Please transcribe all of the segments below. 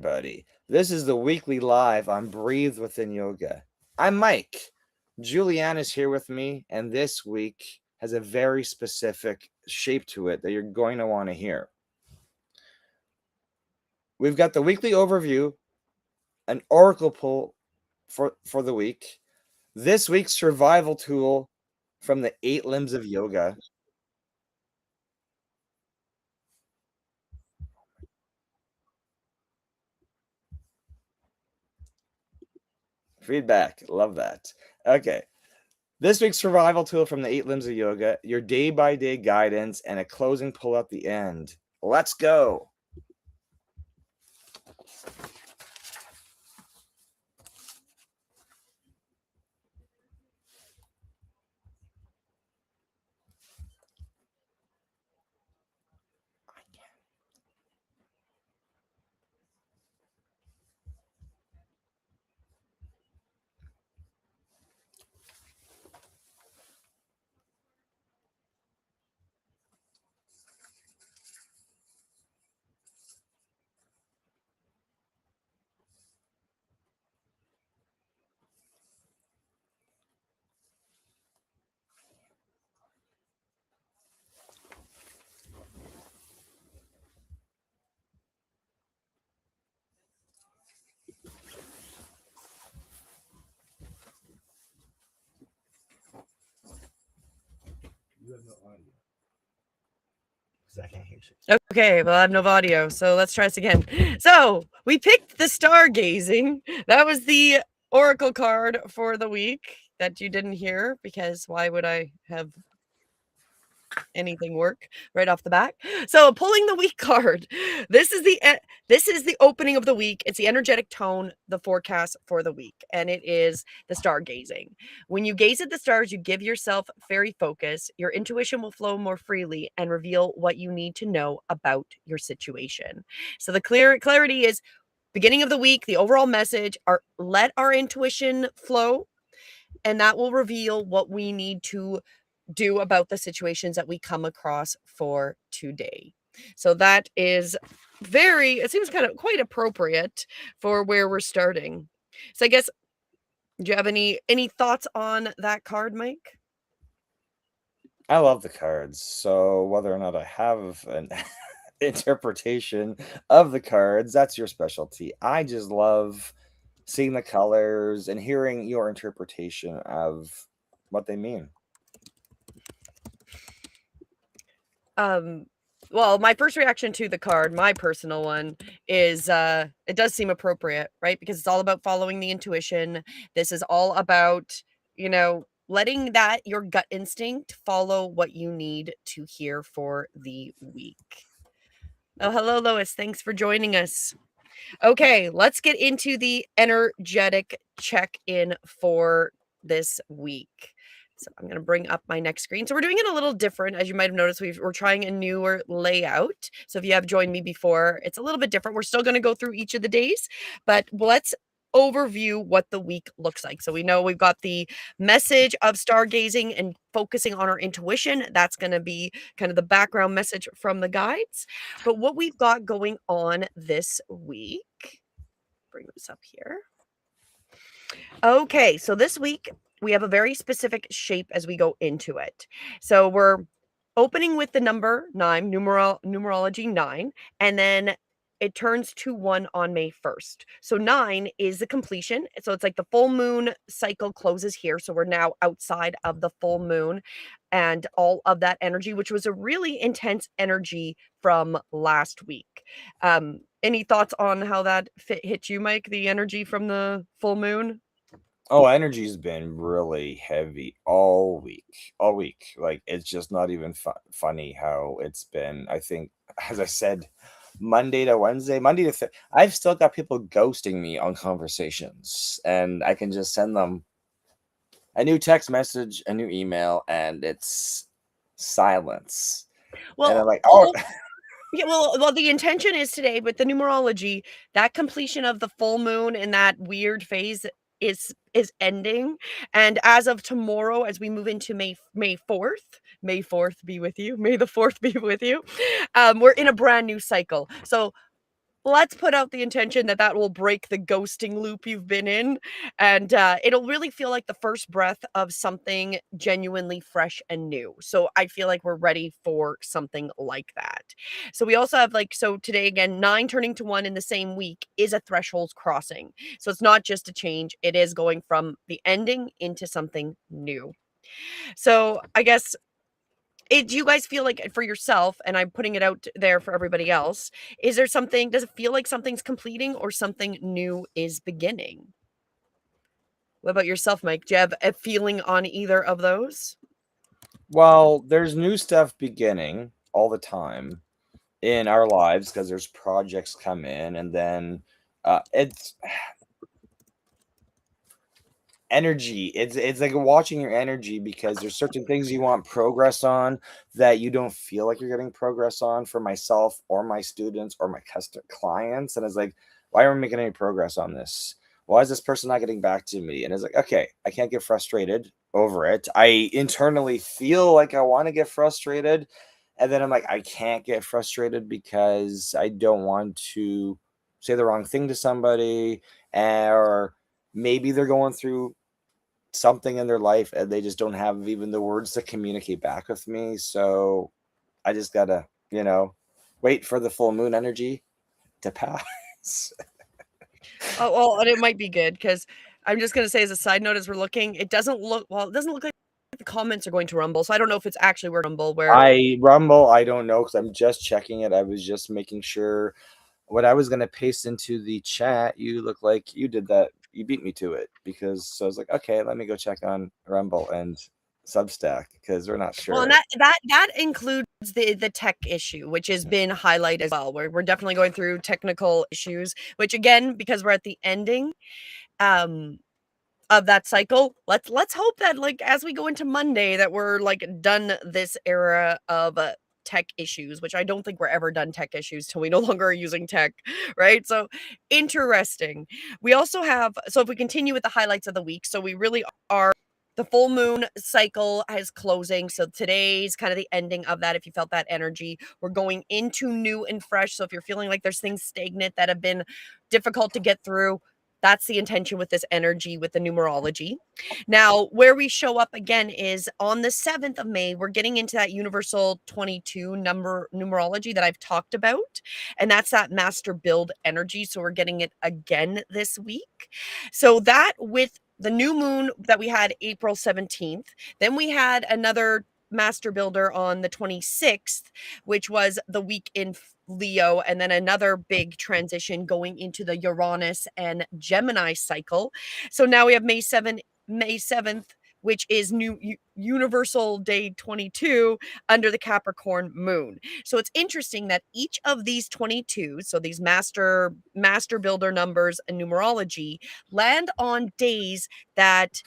Buddy, this is the weekly live on Breathe Within Yoga. I'm Mike. Julianne is here with me, and this week has a very specific shape to it that you're going to want to hear. We've got the weekly overview, an oracle pull for the week, this week's survival tool from the 8 limbs of yoga. Feedback, love that. Okay. This week's survival tool from the 8 limbs of yoga, your day by day guidance, and a closing pull at the end. Let's go. You have no audio. I can't hear you. Okay, well, I have no audio, so let's try this again. So we picked the stargazing. That was the oracle card for the week that you didn't hear, because why would I have anything work right off the bat? So pulling the week card. This is the opening of the week. It's the energetic tone, the forecast for the week, and it is the stargazing. When you gaze at the stars, you give yourself fairy focus. Your intuition will flow more freely and reveal what you need to know about your situation. So the clarity is beginning of the week, the overall message are let our intuition flow, and that will reveal what we need to do about the situations that we come across for today. So that is it seems kind of quite appropriate for where we're starting. So I guess, do you have any thoughts on that card, Mike? I love the cards, so whether or not I have an interpretation of the cards, that's your specialty. I just love seeing the colors and hearing your interpretation of what they mean. Well, my first reaction to the card, my personal one, is it does seem appropriate, right? Because it's all about following the intuition. This is all about, letting that your gut instinct follow what you need to hear for the week. Oh, hello, Lois. Thanks for joining us. Okay, let's get into the energetic check-in for this week. So I'm going to bring up my next screen. So we're doing it a little different. As you might have noticed, we're trying a newer layout. So if you have joined me before, it's a little bit different. We're still going to go through each of the days, but let's overview what the week looks like. So we know we've got the message of stargazing and focusing on our intuition. That's going to be kind of the background message from the guides. But what we've got going on this week, bring this up here. Okay, so this week we have a very specific shape as we go into it. So we're opening with the number 9, numerology 9, and then it turns to 1 on May 1st. So 9 is the completion. So it's like the full moon cycle closes here. So we're now outside of the full moon and all of that energy, which was a really intense energy from last week. Any thoughts on how that hit you, Mike, the energy from the full moon? Oh, energy's been really heavy all week. All week. Like, it's just not even funny how it's been. I think, as I said, Monday to Wednesday, Monday to I've still got people ghosting me on conversations, and I can just send them a new text message, a new email, and it's silence. And I'm like, oh. Yeah, well, the intention is today with the numerology, that completion of the full moon in that weird phase is ending, and as of tomorrow, as we move into May 4th, May 4th be with you, May the 4th be with you, we're in a brand new cycle. So let's put out the intention that that will break the ghosting loop you've been in, and it'll really feel like the first breath of something genuinely fresh and new. So I feel like we're ready for something like that. So we also have like, so today again, 9 turning to 1 in the same week is a threshold crossing. So it's not just a change, it is going from the ending into something new. So I guess, do you guys feel like for yourself, and I'm putting it out there for everybody else, is there something, does it feel like something's completing or something new is beginning? What about yourself, Mike? Do you have a feeling on either of those? Well, there's new stuff beginning all the time in our lives because there's projects come in, and then it's energy. It's like watching your energy because there's certain things you want progress on that you don't feel like you're getting progress on for myself or my students or my custom clients. And it's like, why aren't we making any progress on this? Why is this person not getting back to me? And it's like, okay, I can't get frustrated over it. I internally feel like I want to get frustrated. And then I'm like, I can't get frustrated because I don't want to say the wrong thing to somebody, or maybe they're going through something in their life and they just don't have even the words to communicate back with me. So I just gotta, wait for the full moon energy to pass. Oh, well, and it might be good because I'm just gonna say as a side note, as we're looking, it doesn't look, well, it doesn't look like the comments are going to Rumble. So I don't know if it's actually where Rumble where. I don't know because I'm just checking it. I was just making sure what I was gonna paste into the chat. You look like you did that. You beat me to it because so I was like, okay, let me go check on Rumble and Substack because we're not Well, and sure. that includes the tech issue, which has been highlighted as well. We're definitely going through technical issues, which again, because we're at the ending, um, of that cycle, let's hope that, like, as we go into Monday, that we're, like, done this era of, tech issues, which I don't think we're ever done tech issues till we no longer are using tech, right? So, interesting. We also have, so if we continue with the highlights of the week, so we really are, the full moon cycle is closing, so today's kind of the ending of that. If you felt that energy, we're going into new and fresh. So if you're feeling like there's things stagnant that have been difficult to get through, that's the intention with this energy, with the numerology. Now, where we show up again is on the 7th of May, we're getting into that universal 22 number numerology that I've talked about. And that's that master build energy. So we're getting it again this week. So that, with the new moon that we had April 17th, then we had another master builder on the 26th, which was the week in Leo, and then another big transition going into the Uranus and Gemini cycle. So now we have May 7th, which is new universal day 22 under the Capricorn moon. So it's interesting that each of these 22, so these master builder numbers and numerology, land on days that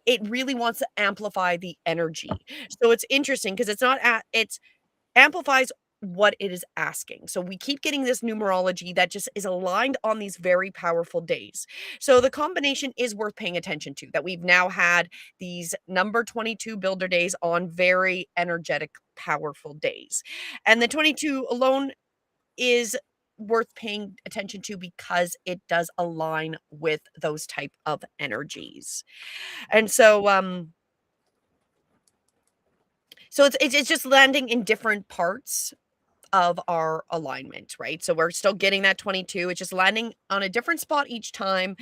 it really wants to amplify the energy. So it's interesting because it's not at, it's amplifies what it is asking. So we keep getting this numerology that just is aligned on these very powerful days. So the combination is worth paying attention to, that we've now had these number 22 builder days on very energetic, powerful days. And the 22 alone is worth paying attention to because it does align with those type of energies. And so it's just landing in different parts of our alignment, right? So we're still getting that 22. It's just landing on a different spot each time,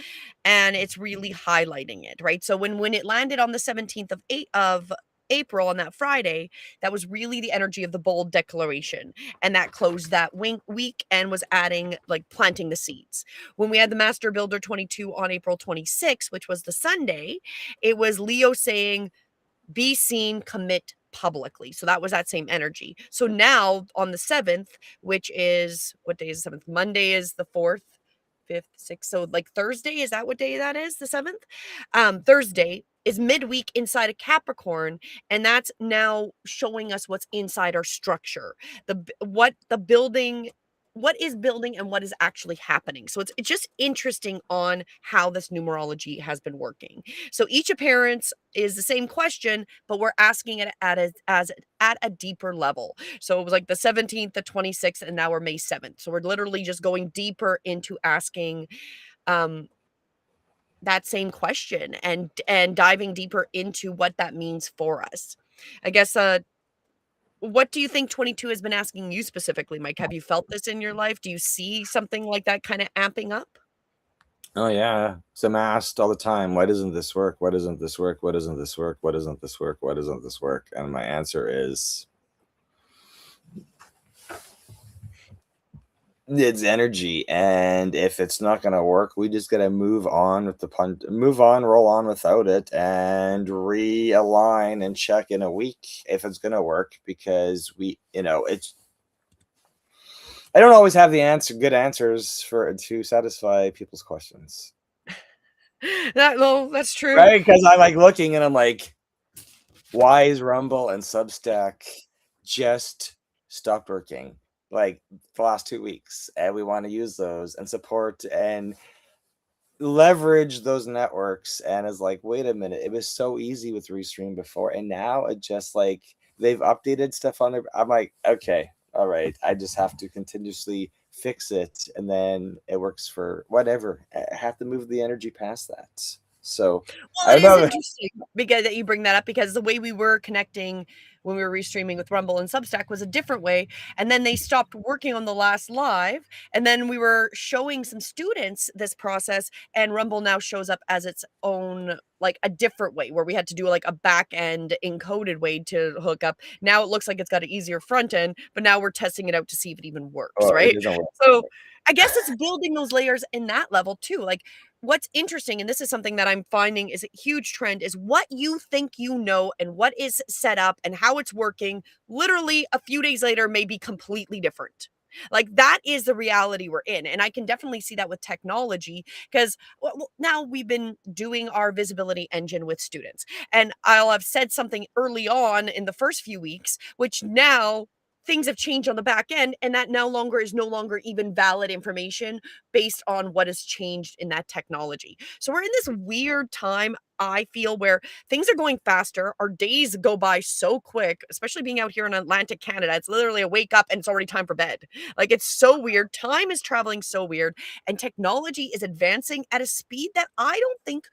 and it's really highlighting it, right? So when it landed on the 17th of April on that Friday, that was really the energy of the bold declaration, and that closed that week and was adding, like, planting the seeds. When we had the Master Builder 22 on April 26th, which was the Sunday, it was Leo saying, be seen, commit publicly. So that was that same energy. So now on the 7th, which is, what day is the 7th? Monday is the 4th, 5th, 6th. So like Thursday, is that what day that is? The 7th? Thursday is midweek inside of Capricorn, and that's now showing us what's inside our structure. What the building what is building and what is actually happening. So it's just interesting on how this numerology has been working. So each appearance is the same question, but we're asking it at a deeper level. So it was like the 17th, the 26th, and now we're May 7th. So we're literally just going deeper into asking um that same question and diving deeper into what that means for us. I guess what do you think 22 has been asking you specifically, Mike? Have you felt this in your life? Do you see something like that kind of amping up? Oh yeah. So I'm asked all the time, why doesn't this work? Why doesn't this work? Why doesn't this work? Why doesn't this work? Why doesn't this work? And my answer is it's energy. And if it's not gonna work, we just gotta move on with the move on, roll on without it, and realign and check in a week if it's gonna work, because it's I don't always have the good answers to satisfy people's questions. That's true. Right? Because I'm like looking and I'm like, why is Rumble and Substack just stopped working like the last 2 weeks? And we want to use those and support and leverage those networks. And it's like, wait a minute, it was so easy with Restream before, and now it just like they've updated stuff on it. I'm like, okay, all right, I just have to continuously fix it, and then it works for whatever. I have to move the energy past that. So Well, I it don't is know. interesting because that you bring that up, because the way we were connecting when we were restreaming with Rumble and Substack was a different way, and then they stopped working on the last live, and then we were showing some students this process, and Rumble now shows up as its own, like a different way, where we had to do like a back end encoded way to hook up. Now it looks like it's got an easier front end, but now we're testing it out to see if it even works, Oh, it right? doesn't work. So I guess it's building those layers in that level too. Like, what's interesting, and this is something that I'm finding is a huge trend, is what you think you know and what is set up and how it's working, literally a few days later may be completely different. Like, that is the reality we're in. And I can definitely see that with technology, because now we've been doing our visibility engine with students. And I'll have said something early on in the first few weeks, which now things have changed on the back end, and that no longer even valid information based on what has changed in that technology. So we're in this weird time, I feel, where things are going faster. Our days go by so quick, especially being out here in Atlantic Canada. It's literally a wake up and it's already time for bed. Like, it's so weird. Time is traveling so weird, and technology is advancing at a speed that I don't think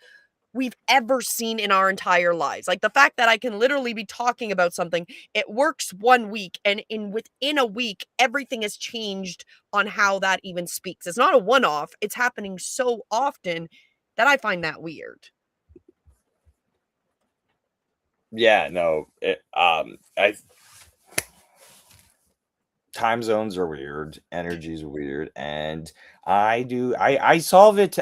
we've ever seen in our entire lives. Like, the fact that I can literally be talking about something, it works 1 week, and within a week, everything has changed on how that even speaks. It's not a one-off. It's happening so often that I find that weird. Yeah, no. I time zones are weird, energy's weird, and I solve it.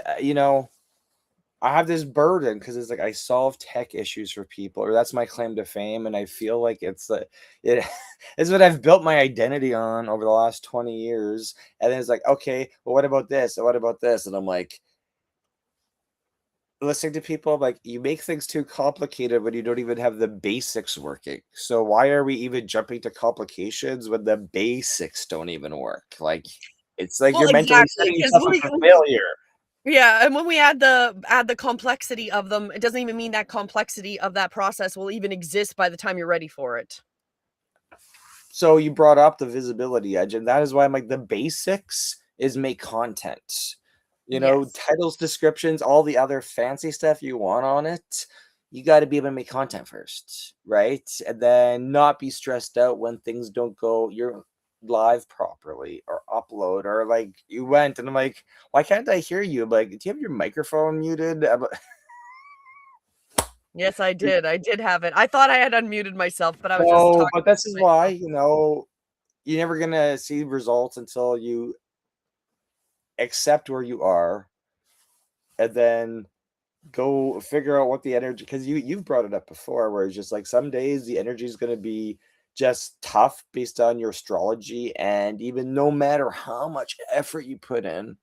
I have this burden because it's like I solve tech issues for people, or that's my claim to fame, and I feel like it it's what I've built my identity on over the last 20 years. And then it's like, okay, well, what about this? And what about this? And I'm like, listening to people, I'm like, you make things too complicated when you don't even have the basics working. So why are we even jumping to complications when the basics don't even work? Like, it's like Well, you're mentally exactly, setting because yourself up for failure. yeah, and when we add the complexity of them, it doesn't even mean that complexity of that process will even exist by the time you're ready for it. So you brought up the visibility edge, and that is why I'm like, the basics is make content. Yes. Titles, descriptions, all the other fancy stuff you want on it. You got to be able to make content first, right? And then not be stressed out when things don't go your live properly or upload, or like you went and I'm like, why can't I hear you? I'm like, do you have your microphone muted? Yes, I did. I did have it. I thought I had unmuted myself, but I was just No, talking but this is to why, myself. you're never gonna see results until you accept where you are, and then go figure out what the energy, because you've brought it up before, where it's just like some days the energy is going to be just tough based on your astrology, and even no matter how much effort you put in,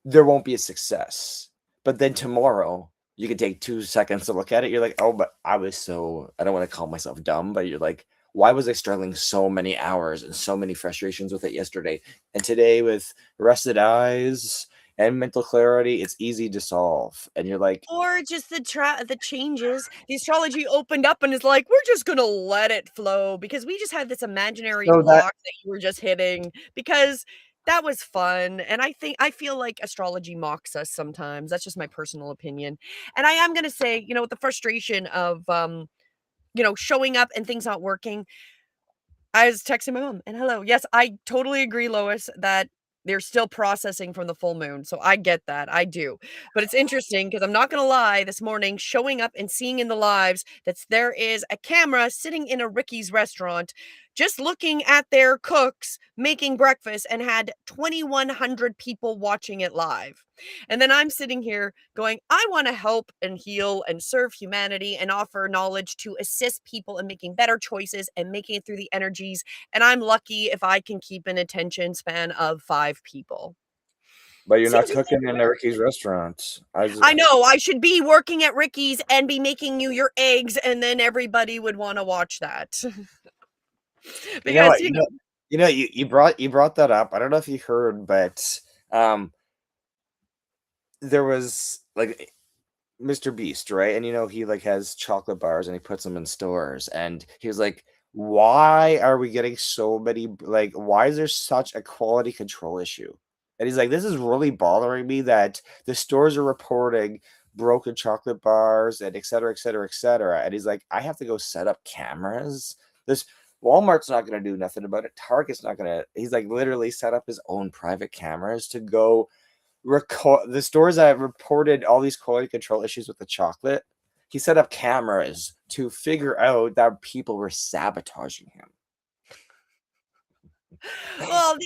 there won't be a success. But then tomorrow you can take 2 seconds to look at it, you're like, oh, but I don't want to call myself dumb, but you're like, why was I struggling so many hours and so many frustrations with it yesterday? And today, with rested eyes and mental clarity, it's easy to solve. And you're like, Or just the changes. The astrology opened up and is like, "We're just gonna let it flow," because we just had this imaginary so that block that you were just hitting because that was fun, and I feel like astrology mocks us sometimes. That's just my personal opinion. And I am gonna say, with the frustration of, showing up and things not working, I was texting my mom, and hello. Yes, I totally agree, Lois, that they're still processing from the full moon. So I get that. I do. But it's interesting because I'm not going to lie, this morning, showing up and seeing in the lives that there is a camera sitting in a Ricky's restaurant, just looking at their cooks making breakfast and had 2,100 people watching it live. And then I'm sitting here going, I want to help and heal and serve humanity and offer knowledge to assist people in making better choices and making it through the energies. And I'm lucky if I can keep an attention span of 5 people. but you're not Seems really cooking in Ricky's restaurant. I know I should be working at Ricky's and be making you your eggs, and then everybody would want to watch that. You know Because, what? You brought that up. I don't know if you heard, but um, there was like Mr. Beast, right? And he like has chocolate bars and he puts them in stores. And he was like, why are we getting so many like why is there such a quality control issue? And he's like, this is really bothering me that the stores are reporting broken chocolate bars and et cetera, et cetera, et cetera. And he's like, I have to go set up cameras. This Walmart's not going to do nothing about it. Target's not going to. He's like literally set up his own private cameras to go record the stores that reported all these quality control issues with the chocolate. He set up cameras to figure out that people were sabotaging him. Well,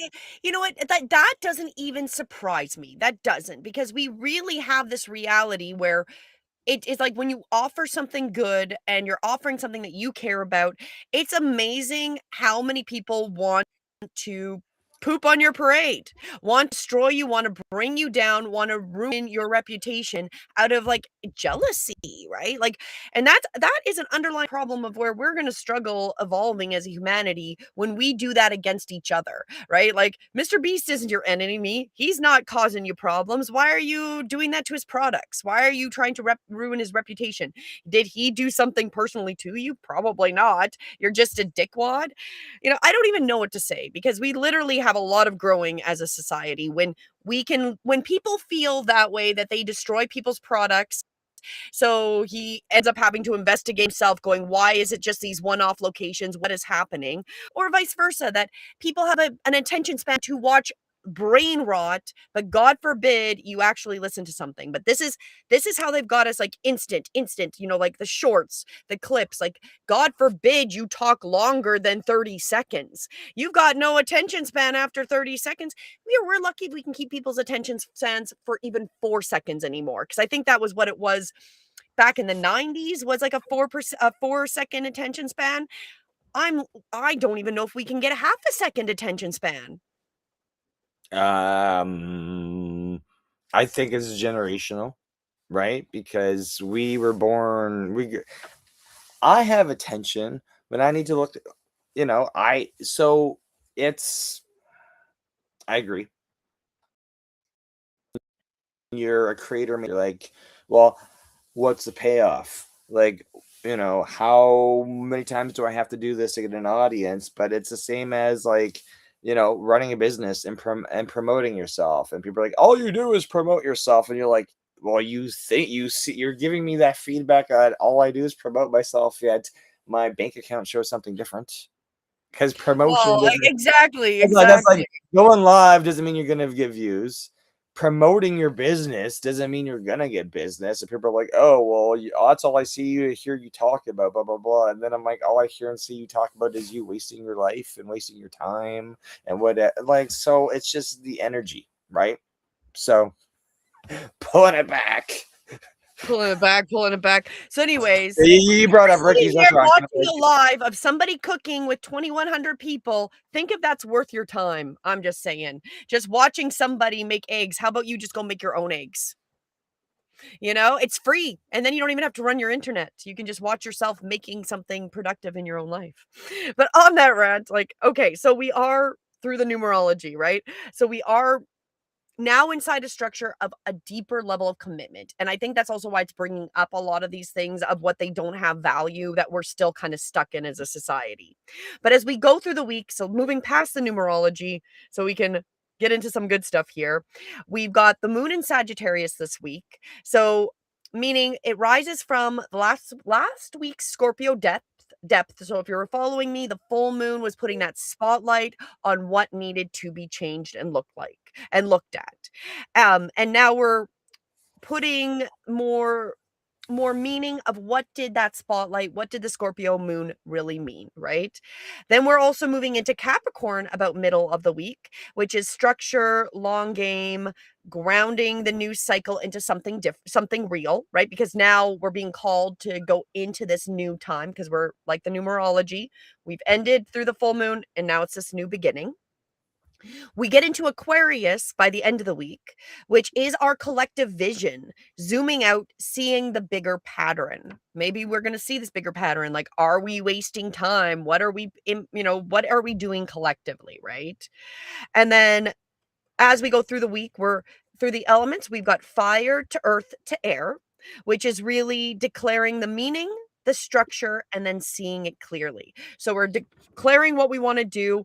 you know what? That doesn't even surprise me. That doesn't, because we really have this reality where it is like when you offer something good and you're offering something that you care about, it's amazing how many people want to poop on your parade, want to destroy you, want to bring you down, want to ruin your reputation out of like jealousy, right? Like, and that is an underlying problem of where we're going to struggle evolving as a humanity when we do that against each other, right? Like, Mr. Beast isn't your enemy. He's not causing you problems. Why are you doing that to his products? Why are you trying to ruin his reputation? Did he do something personally to you? Probably not. You're just a dickwad. I don't even know what to say because we literally have a lot of growing as a society when people feel that way, that they destroy people's products. So he ends up having to investigate himself, going, why is it just these one off locations? What is happening? Or vice versa, that people have an attention span to watch brain rot, but God forbid you actually listen to something. But this is how they've got us, like instant, like the shorts, the clips, like God forbid you talk longer than 30 seconds. You've got no attention span after 30 seconds. We're lucky if we can keep people's attention spans for even 4 seconds anymore. Because I think that was what it was back in the 90s, was like a 4 second attention span. I don't even know if we can get a half a second attention span. I think it's generational, right? Because we were born. I have attention when I need to look. It's. I agree. You're a creator, you're like, well, what's the payoff? Like, how many times do I have to do this to get an audience? But it's the same as like, running a business and promoting yourself. And people are like, all you do is promote yourself. And you're like, well, you're giving me that feedback on all I do is promote myself, yet my bank account shows something different. Because promotion Well, doesn't exactly, that's like exactly. going live doesn't mean you're gonna get views. Promoting your business doesn't mean you're gonna get business. And people are like, "Oh, well, that's all I see you hear you talk about, blah blah blah." And then I'm like, all I hear and see you talk about is you wasting your life and wasting your time and what, like. So it's just the energy, right? So pulling it back. Pulling it back, pulling it back. So anyways, You brought up sitting Ricky's here restaurant. watching a live of somebody cooking with 2,100 people, think if that's worth your time. I'm just saying. Just watching somebody make eggs. How about you just go make your own eggs? You know, it's free. And then you don't even have to run your internet. You can just watch yourself making something productive in your own life. But on that rant, like, okay, so we are through the numerology, right? So we are now inside a structure of a deeper level of commitment. And I think that's also why it's bringing up a lot of these things of what they don't have value that we're still kind of stuck in as a society. But as we go through the week, so moving past the numerology, so we can get into some good stuff here, we've got the moon in Sagittarius this week. So meaning it rises from the last week's Scorpio depth. So if you're following me, the full moon was putting that spotlight on what needed to be changed and looked at. And now we're putting more meaning of what did that spotlight, what did the Scorpio moon really mean, right? Then we're also moving into Capricorn about middle of the week, which is structure, long game, grounding the news cycle into something different, something real, right? Because now we're being called to go into this new time because we're like the numerology. We've ended through the full moon and now it's this new beginning. We get into Aquarius by the end of the week, which is our collective vision, zooming out, seeing the bigger pattern. Maybe we're going to see this bigger pattern. Like, are we wasting time? What are what are we doing collectively? Right. And then as we go through the week, we're through the elements. We've got fire to earth to air, which is really declaring the meaning, the structure, and then seeing it clearly. So we're declaring what we want to do.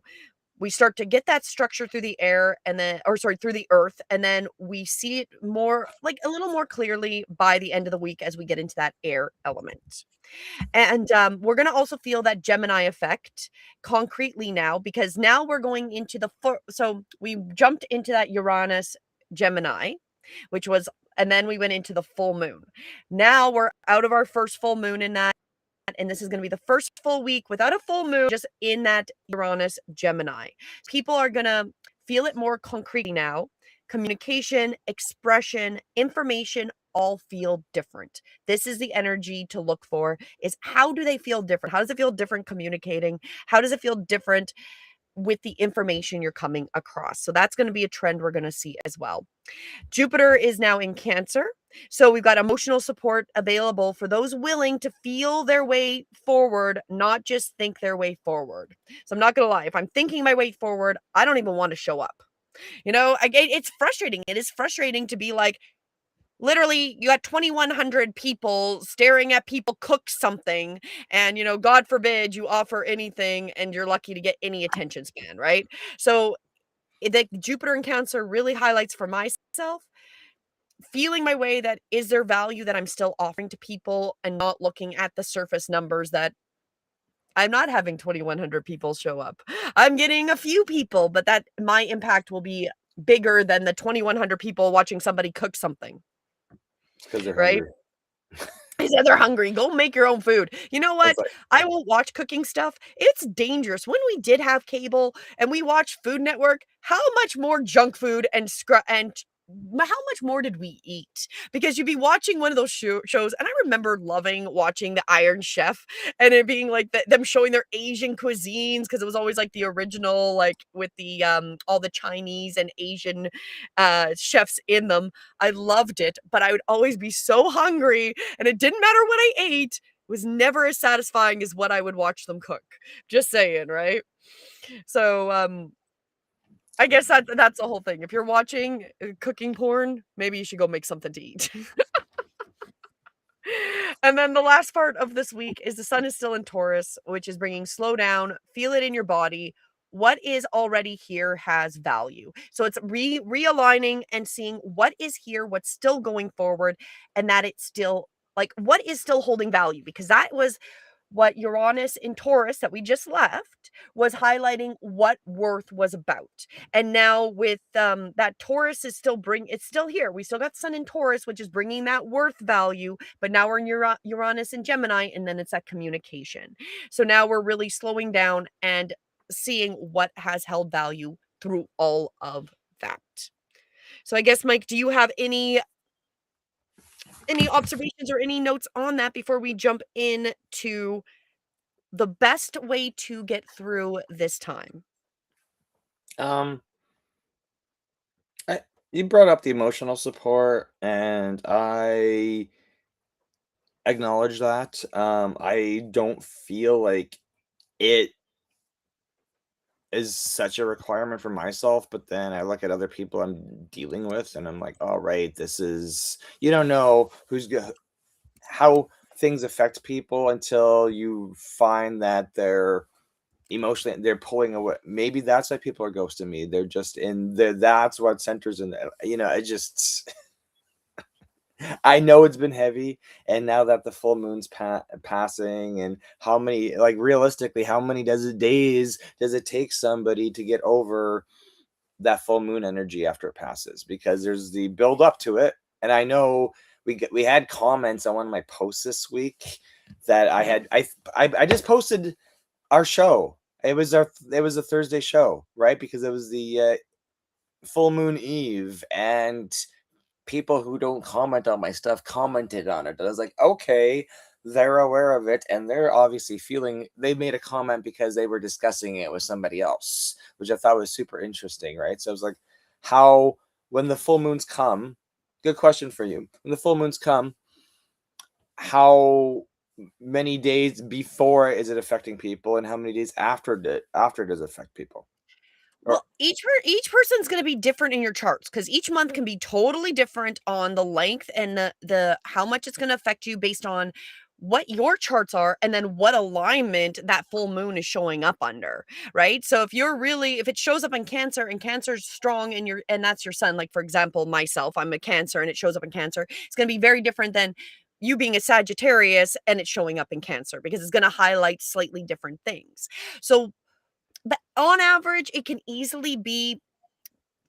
We start to get that structure through the air and then through the earth, and then we see it more like a little more clearly by the end of the week as we get into that air element. And we're going to also feel that Gemini effect concretely now, because now we're going into so we jumped into that Uranus Gemini, which was, and then we went into the full moon. Now we're out of our first full moon in that, and this is going to be the first full week without a full moon, just in that Uranus Gemini. People are going to feel it more concretely now. Communication, expression, information all feel different. This is the energy to look for, is how do they feel different? How does it feel different communicating? How does it feel different with the information you're coming across? So that's going to be a trend we're going to see as well. Jupiter is now in Cancer. So we've got emotional support available for those willing to feel their way forward, not just think their way forward. So I'm not going to lie. If I'm thinking my way forward, I don't even want to show up. It's frustrating. It is frustrating to be like, literally, you got 2,100 people staring at people cook something, and, God forbid you offer anything and you're lucky to get any attention span, right? So the Jupiter in Cancer really highlights for myself feeling my way, that is there value that I'm still offering to people, and not looking at the surface numbers that I'm not having 2,100 people show up. I'm getting a few people, but that my impact will be bigger than the 2,100 people watching somebody cook something. Because they're right? hungry. I said they're hungry. Go make your own food. You know what? It's like, I won't watch cooking stuff. It's dangerous. When we did have cable and we watched Food Network, how much more junk food and how much more did we eat? Because you'd be watching one of those shows, and I remember loving watching the Iron Chef, and it being like them showing their Asian cuisines, because it was always like the original, like with the all the Chinese and Asian chefs in them. I loved it, but I would always be so hungry, and it didn't matter what I ate. It was never as satisfying as what I would watch them cook. Just saying, right? So, I guess that's the whole thing. If you're watching cooking porn, maybe you should go make something to eat. And then the last part of this week is the sun is still in Taurus, which is bringing slow down, feel it in your body. What is already here has value. So it's realigning and seeing what is here, what's still going forward, and that it's still like what is still holding value, because that was what Uranus in Taurus that we just left was highlighting what worth was about. And now with that Taurus is it's still here. We still got sun in Taurus, which is bringing that worth value, but now we're in Uranus and Gemini, and then it's that communication. So now we're really slowing down and seeing what has held value through all of that. So I guess, Mike, do you have any observations or any notes on that before we jump into the best way to get through this time? um, You brought up the emotional support, and I acknowledge that. I don't feel like it is such a requirement for myself, but then I look at other people I'm dealing with, and I'm like, all right, this is you don't know how things affect people until you find that they're pulling away. Maybe that's why people are ghosting me. They're just in the that's what centers in it just I know it's been heavy, and now that the full moon's passing, and how many, like realistically, how many days does it take somebody to get over that full moon energy after it passes? Because there's the build up to it, and I know we had comments on one of my posts this week that I just posted our show. It was a Thursday show, right? Because it was the full moon eve, and people who don't comment on my stuff commented on it. And I was like, okay, they're aware of it, and they're obviously feeling they made a comment because they were discussing it with somebody else, which I thought was super interesting, right? So I was like, how when the full moons come, good question for you. When the full moons come, how many days before is it affecting people, and how many days after does it affect people? Or Well, each person's gonna be different in your charts because each month can be totally different on the length and the how much it's gonna affect you based on what your charts are and then what alignment that full moon is showing up under, right? So if it shows up in Cancer and Cancer's strong in your and that's your sun, like for example, myself, I'm a Cancer and it shows up in Cancer, it's gonna be very different than you being a Sagittarius and it's showing up in Cancer because it's gonna highlight slightly different things. So but on average, it can easily be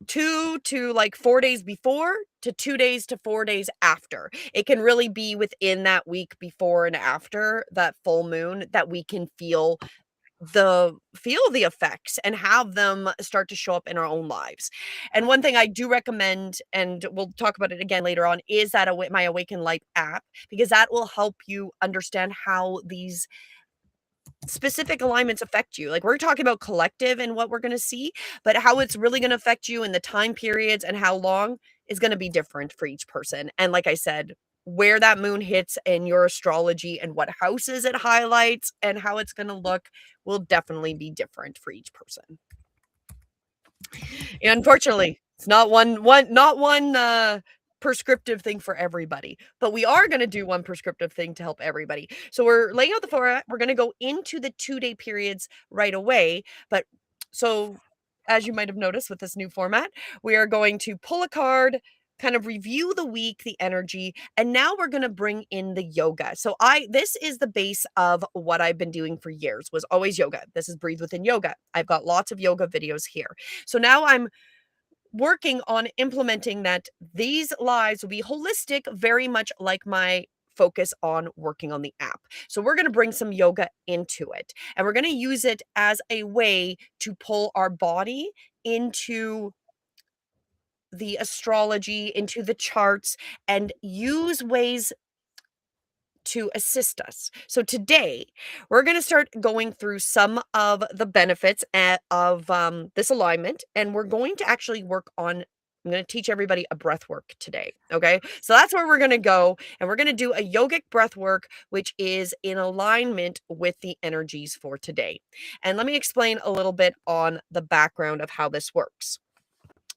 2 to, like, 4 days before to 2 days to 4 days after. It can really be within that week before and after that full moon that we can feel the effects and have them start to show up in our own lives. And one thing I do recommend, and we'll talk about it again later on, is that my Awaken Light app, because that will help you understand how these specific alignments affect you. Like we're talking about collective and what we're going to see, but how it's really going to affect you in the time periods and how long is going to be different for each person. And like I said, where that moon hits in your astrology and what houses it highlights and how it's going to look will definitely be different for each person. Unfortunately, it's not one prescriptive thing for everybody, but we are going to do one prescriptive thing to help everybody. So we're laying out the format. We're going to go into the 2-day periods right away, but so as you might have noticed with this new format, we are going to pull a card, kind of review the week, the energy, and now we're going to bring in the yoga. So this is the base of what I've been doing for years, was always yoga. This is Breathe Within Yoga. I've got lots of yoga videos here. So now I'm working on implementing that these lives will be holistic, very much like my focus on working on the app. So we're going to bring some yoga into it, and we're going to use it as a way to pull our body into the astrology, into the charts, and use ways to assist us. So today, we're going to start going through some of the benefits of this alignment, and we're going to actually work on. I'm going to teach everybody a breath work today. Okay. So that's where we're going to go. And we're going to do a yogic breath work, which is in alignment with the energies for today. And let me explain a little bit on the background of how this works.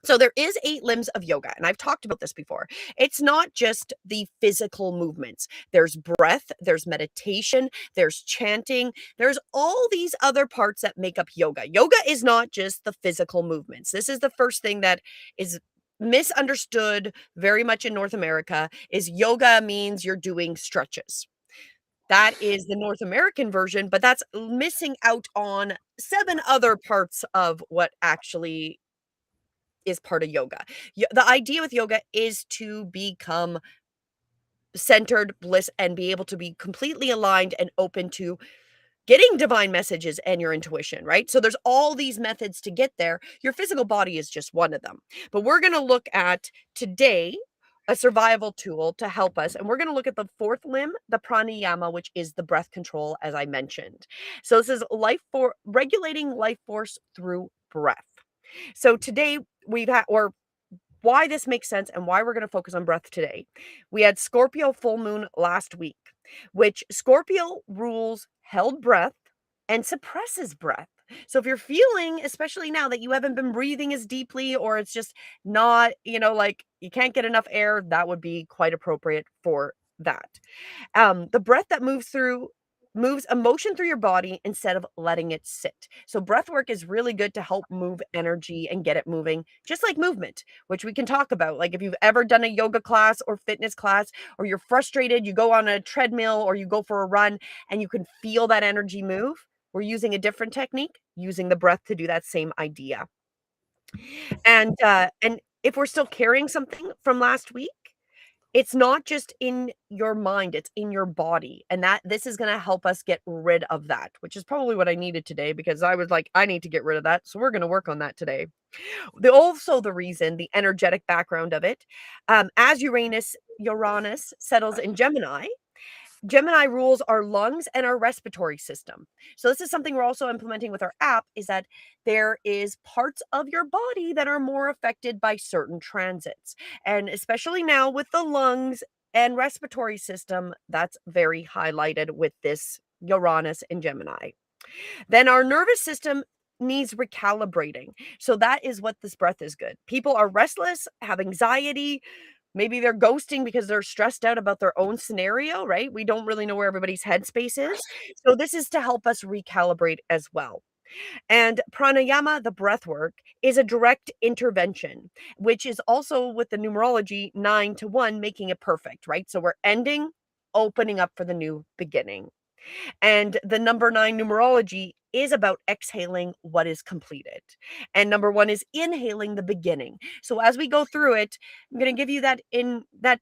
So there is 8 limbs of yoga, and I've talked about this before. It's not just the physical movements. There's breath, there's meditation, there's chanting, there's all these other parts that make up yoga. Yoga is not just the physical movements. This is the first thing that is misunderstood very much in North America is yoga means you're doing stretches. That is the North American version, but that's missing out on 7 other parts of what actually is part of yoga. The idea with yoga is to become centered, bliss, and be able to be completely aligned and open to getting divine messages and your intuition, right? So there's all these methods to get there. Your physical body is just one of them. But we're going to look at today a survival tool to help us. And we're going to look at the 4th limb, the pranayama, which is the breath control, as I mentioned. So this is regulating life force through breath. So today we've had, or why this makes sense and why we're going to focus on breath today. We had Scorpio Full Moon last week, which Scorpio rules held breath and suppresses breath. So if you're feeling, especially now that you haven't been breathing as deeply, or it's just not, like you can't get enough air, that would be quite appropriate for that. The breath that moves emotion through your body instead of letting it sit. So breath work is really good to help move energy and get it moving, just like movement, which we can talk about. Like if you've ever done a yoga class or fitness class, or you're frustrated, you go on a treadmill or you go for a run and you can feel that energy move. We're using a different technique, using the breath to do that same idea. And if we're still carrying something from last week, it's not just in your mind, it's in your body, and this is gonna help us get rid of that, which is probably what I needed today because I was like, "I need to get rid of that," so we're gonna work on that today. The reason, the energetic background of it, as Uranus settles in Gemini rules our lungs and our respiratory system. So this is something we're also implementing with our app, is that there is parts of your body that are more affected by certain transits. And especially now with the lungs and respiratory system, that's very highlighted with this Uranus in Gemini. Then our nervous system needs recalibrating. So that is what this breath is good. People are restless, have anxiety, maybe they're ghosting because they're stressed out about their own scenario, right? We don't really know where everybody's headspace is. So this is to help us recalibrate as well. And pranayama, the breath work, is a direct intervention, which is also with the numerology 9 to 1, making it perfect, right? So we're ending, opening up for the new beginning. And the number 9 numerology is about exhaling what is completed. And number 1 is inhaling the beginning. So as we go through it, I'm going to give you that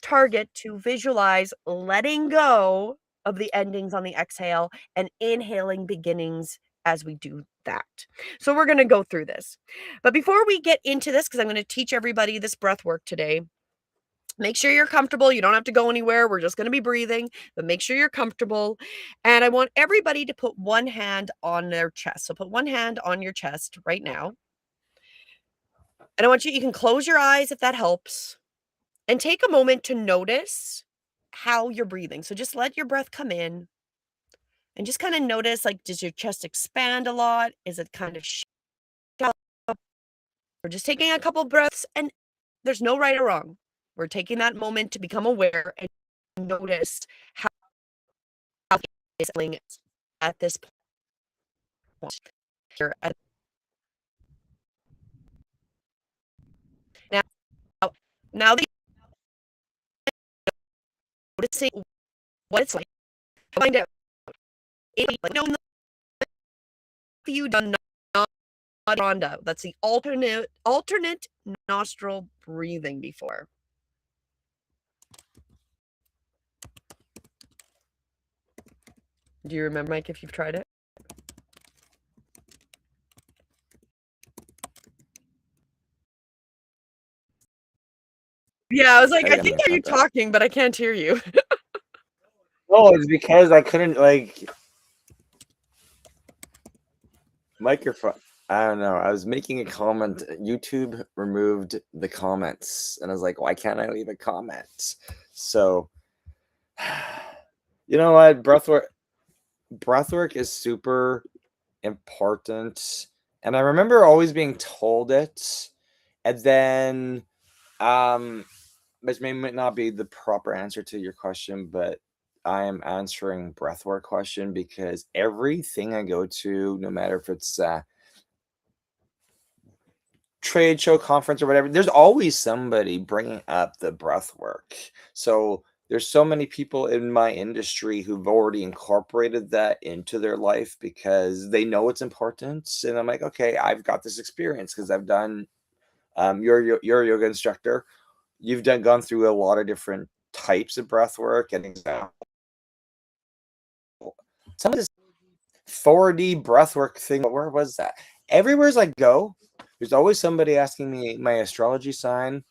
target to visualize letting go of the endings on the exhale and inhaling beginnings as we do that. So we're going to go through this. But before we get into this, because I'm going to teach everybody this breath work today, make sure you're comfortable. You don't have to go anywhere. We're just going to be breathing, but make sure you're comfortable. And I want everybody to put one hand on their chest. So put one hand on your chest right now. And I want you can close your eyes if that helps. And take a moment to notice how you're breathing. So just let your breath come in and just kind of notice, like, does your chest expand a lot? Is it kind of shallow? We're just taking a couple breaths, and there's no right or wrong. We're taking that moment to become aware and notice how it's feeling at this point here. Now, now that you're noticing what it's like, find out if you done Rhonda. That's the alternate nostril breathing before. Do you remember, Mike, if you've tried it? Yeah, I was like, I think you're talking, but I can't hear you. No, it's because I couldn't microphone. I don't know. I was making a comment. YouTube removed the comments, and I was like, "Why can't I leave a comment?" So, you know what? Breathwork is super important, and I remember always being told it, and then, which may not be the proper answer to your question, but I am answering breathwork question because everything I go to, no matter if it's trade show, conference, or whatever, there's always somebody bringing up the breath work. So there's so many people in my industry who've already incorporated that into their life because they know it's important. And I'm like, okay, I've got this experience because I've done, you're a yoga instructor. You've gone through a lot of different types of breath work and example. Some of this 4D breathwork thing, where was that? Everywhere I go, there's always somebody asking me my astrology sign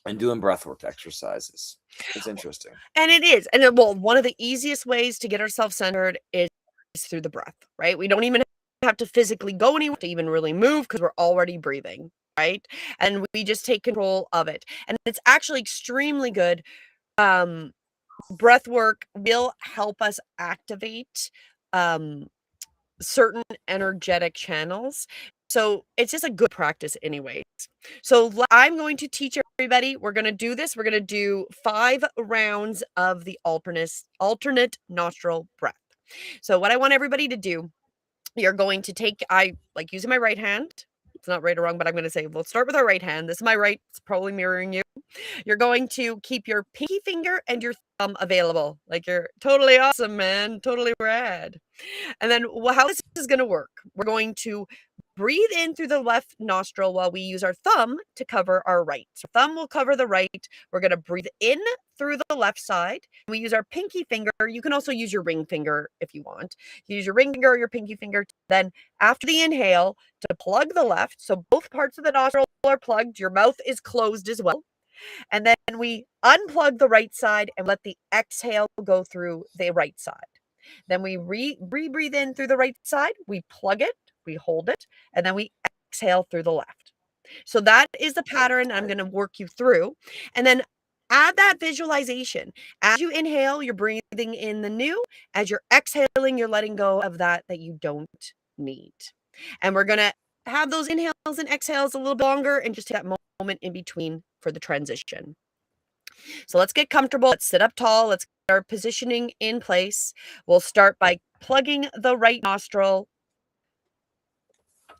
and doing breathwork exercises. It's interesting. And it is. And well, one of the easiest ways to get ourselves centered is through the breath, right? We don't even have to physically go anywhere to even really move because we're already breathing. right? And we just take control of it. And it's actually extremely good. Breath work will help us activate certain energetic channels. So it's just a good practice anyways. So I'm going to teach everybody. We're going to do this. We're going to do 5 rounds of the alternate nostril breath. So what I want everybody to do, you're going to take, I like using my right hand. It's not right or wrong, but I'm going to say, we'll start with our right hand. This is my right. It's probably mirroring you. You're going to keep your pinky finger and your thumb available. Like, you're totally awesome, man. Totally rad. And then how this is going to work, we're going to breathe in through the left nostril while we use our thumb to cover our right. So thumb will cover the right. We're going to breathe in through the left side. We use our pinky finger. You can also use your ring finger if you want. Use your ring finger or your pinky finger. Then after the inhale, to plug the left. So both parts of the nostril are plugged. Your mouth is closed as well. And then we unplug the right side and let the exhale go through the right side. Then we breathe in through the right side. We plug it, we hold it, and then we exhale through the left. So that is the pattern I'm going to work you through. And then add that visualization. As you inhale, you're breathing in the new. As you're exhaling, you're letting go of that you don't need. And we're going to have those inhales and exhales a little bit longer and just take that moment in between for the transition. So let's get comfortable. Let's sit up tall. Let's get our positioning in place. We'll start by plugging the right nostril.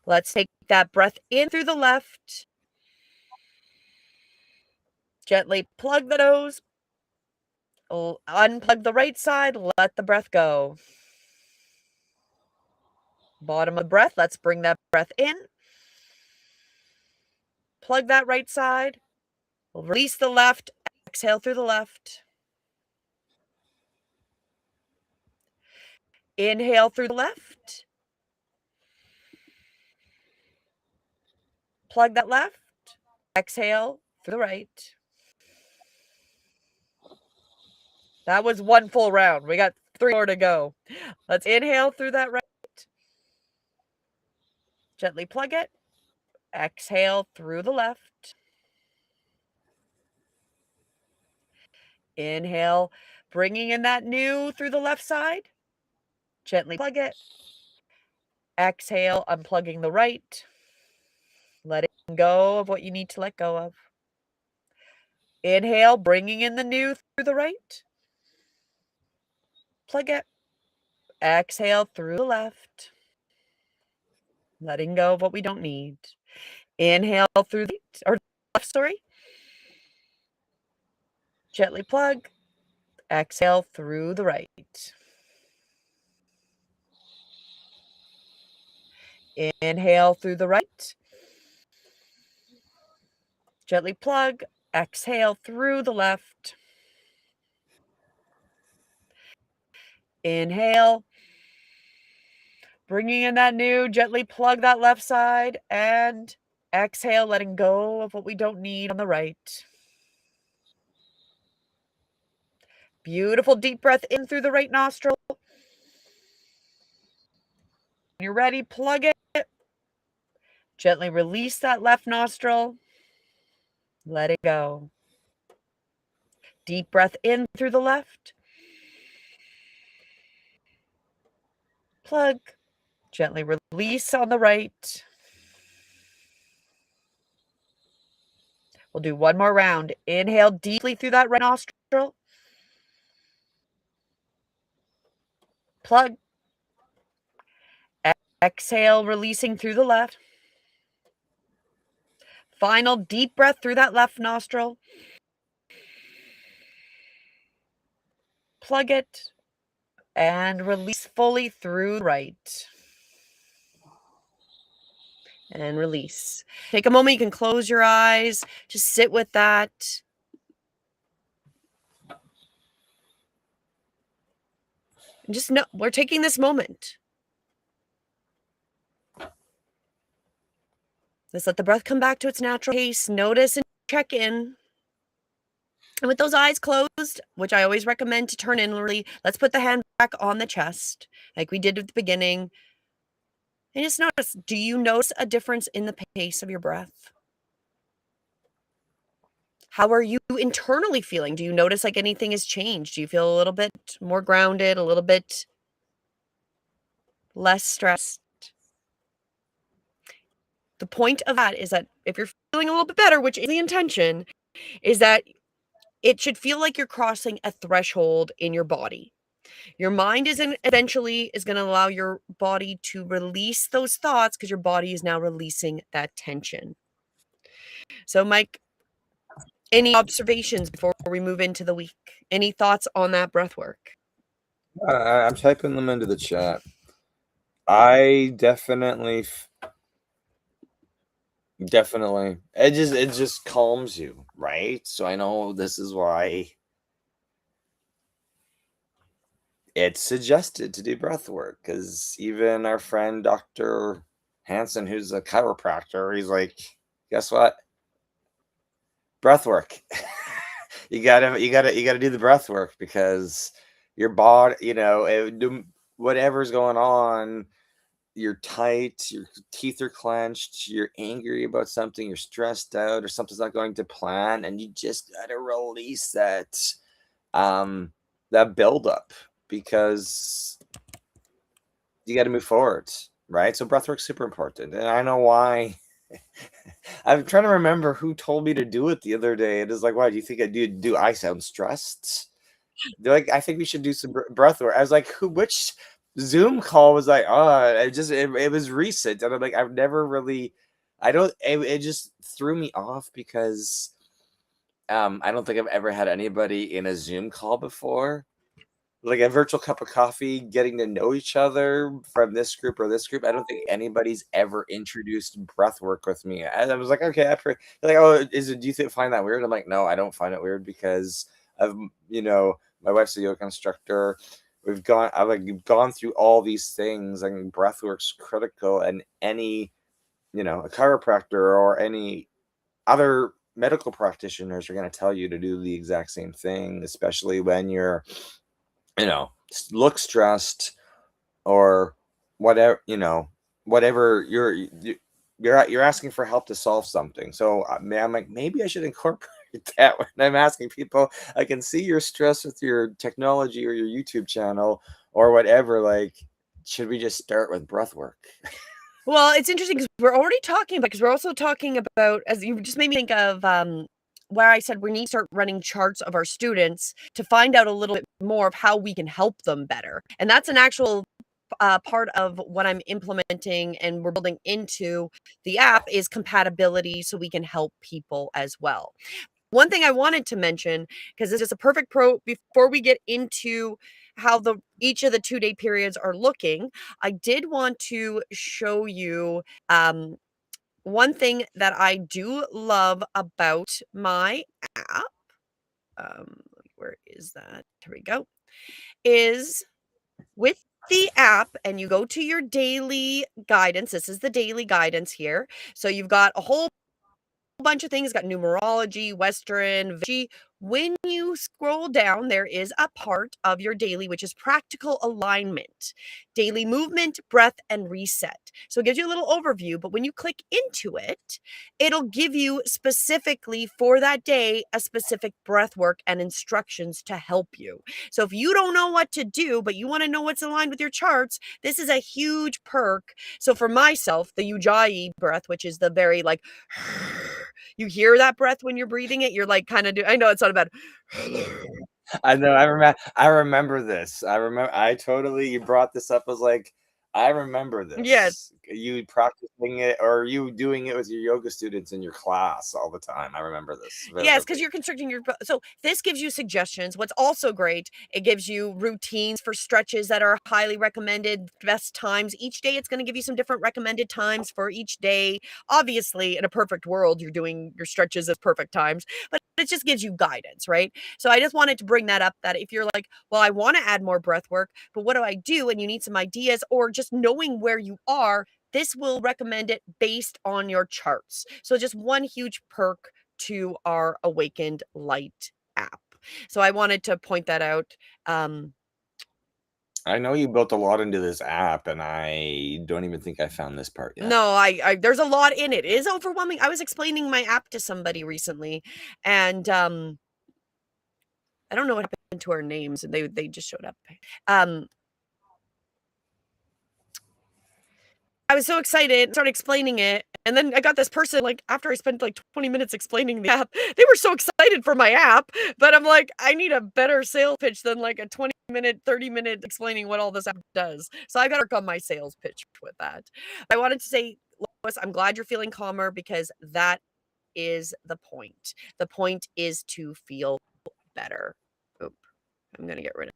Let's take that breath in through the left. Gently plug the nose. Unplug the right side. Let the breath go. Bottom of the breath. Let's bring that breath in. Plug that right side. We'll release the left. Exhale through the left. Inhale through the left. Plug that left. Exhale through the right. That was one full round. We got 3 more to go. Let's inhale through that right. Gently plug it. Exhale through the left. Inhale, bringing in that new through the left side. Gently plug it. Exhale, unplugging the right. Letting go of what you need to let go of. Inhale, bringing in the new through the right. Plug it. Exhale through the left. Letting go of what we don't need. Inhale through the right, or left, sorry. Gently plug. Exhale through the right. Inhale through the right. Gently plug. Exhale through the left. Inhale. Bringing in that new, gently plug that left side, and exhale, letting go of what we don't need on the right. Beautiful deep breath in through the right nostril. When you're ready, plug it. Gently release that left nostril. Let it go. Deep breath in through the left. Plug. Gently release on the right. We'll do one more round. Inhale deeply through that right nostril. Plug. Exhale, releasing through the left. Final deep breath through that left nostril. Plug it and release fully through the right. And release. Take a moment. You can close your eyes. Just sit with that. And just know we're taking this moment. Let's let the breath come back to its natural pace. Notice and check in. And with those eyes closed, which I always recommend to turn inwardly, let's put the hand back on the chest like we did at the beginning. And just notice, do you notice a difference in the pace of your breath? How are you internally feeling? Do you notice like anything has changed? Do you feel a little bit more grounded, a little bit less stressed? The point of that is that if you're feeling a little bit better, which is the intention, is that it should feel like you're crossing a threshold in your body. Your mind eventually is going to allow your body to release those thoughts because your body is now releasing that tension. So, Mike, any observations before we move into the week? Any thoughts on that breath work? I'm typing them into the chat. I definitely it just calms you, right? So I know this is why it's suggested to do breath work, because even our friend Dr. Hansen, who's a chiropractor, he's like, guess what? Breath work. You gotta do the breath work, because your body, whatever's going on, you're tight, your teeth are clenched, you're angry about something, you're stressed out, or something's not going to plan, and you just gotta release that buildup, because you got to move forward, right? So breathwork's super important, and I know why. I'm trying to remember who told me to do it the other day. It is like, why do you think I do? Do I sound stressed? They're like, I think we should do some breath work. I was like, who? Which Zoom call was like? Oh, it was recent, and I'm like, I've never really. I don't. It just threw me off, because I don't think I've ever had anybody in a Zoom call before, like a virtual cup of coffee, getting to know each other from this group or this group. I don't think anybody's ever introduced breath work with me. And I was like, okay, they're like, oh, do you find that weird? I'm like, no, I don't find it weird, because of, my wife's a yoga instructor. I've gone through all these things, and breath work's critical. And any, a chiropractor or any other medical practitioners are going to tell you to do the exact same thing, especially when you're, look stressed, or whatever you're asking for help to solve something. So I'm like, maybe I should incorporate that when I'm asking people. I can see your stress with your technology or your YouTube channel or whatever. Like, should we just start with breath work? Well, it's interesting because we're also talking about, as you just made me think of, where I said we need to start running charts of our students to find out a little bit more of how we can help them better. And that's an actual part of what I'm implementing and we're building into the app is compatibility so we can help people as well. One thing I wanted to mention, because this is a perfect pro before we get into how each of the 2-day periods are looking, I did want to show you one thing that I do love about my app. Where is that? Here we go. Is with the app, and you go to your daily guidance. This is the daily guidance here. So you've got a whole bunch of things, got numerology, Western, when you scroll down, there is a part of your daily, which is practical alignment, daily movement, breath, and reset. So it gives you a little overview, but when you click into it, it'll give you specifically for that day, a specific breath work and instructions to help you. So if you don't know what to do, but you want to know what's aligned with your charts, this is a huge perk. So for myself, the Ujjayi breath, which is the very like, you hear that breath when you're breathing it, you're like kind of I know it's not about I know. I remember this. I totally. You brought this up. I was like, I remember yes. this. You practicing it, or you doing it with your yoga students in your class all the time. I remember this Yes, because vividly. you're constricting your so this gives you suggestions. What's also great, it gives you routines for stretches that are highly recommended, best times. Each day it's going to give you some different recommended times for each day. Obviously, in a perfect world, you're doing your stretches at perfect times, but it just gives you guidance, right? So I just wanted to bring that up that if you're like, well, I want to add more breath work, but what do I do? And you need some ideas or just knowing where you are, this will recommend it based on your charts. So just one huge perk to our Awakened Light app. So I wanted to point that out. I know you built a lot into this app, and I don't even think I found this part yet. No, I there's a lot in it. It is overwhelming. I was explaining my app to somebody recently, and I don't know what happened to our names, and they just showed up. I was so excited, started explaining it, and then I got this person, like, after I spent, like, 20 minutes explaining the app, they were so excited for my app, but I'm like, I need a better sales pitch than, like, a 20-minute, 30-minute explaining what all this app does. So I gotta work on my sales pitch with that. I wanted to say, Lois, I'm glad you're feeling calmer because that is the point. The point is to feel better. Oop, I'm gonna get rid of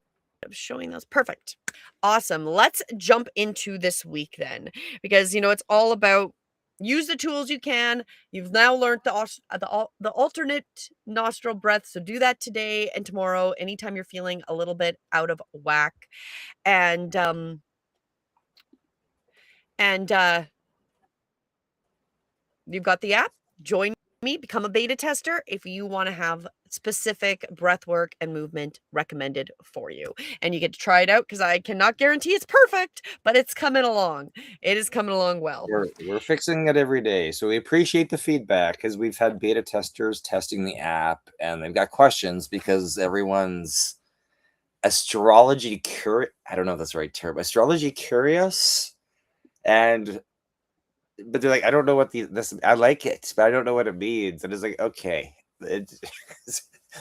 showing those. Perfect. Awesome. Let's jump into this week then, because it's all about use the tools you can. You've now learned the alternate nostril breath, so do that today and tomorrow, anytime you're feeling a little bit out of whack. And you've got the app. Join me, become a beta tester if you want to have specific breath work and movement recommended for you. And you get to try it out because I cannot guarantee it's perfect, but it's coming along. It is coming along well. We're fixing it every day. So we appreciate the feedback because we've had beta testers testing the app and they've got questions because everyone's astrology curious. I don't know if that's the right term. Astrology curious. But they're like, I don't know what this, I like it, but I don't know what it means. And it's like, okay.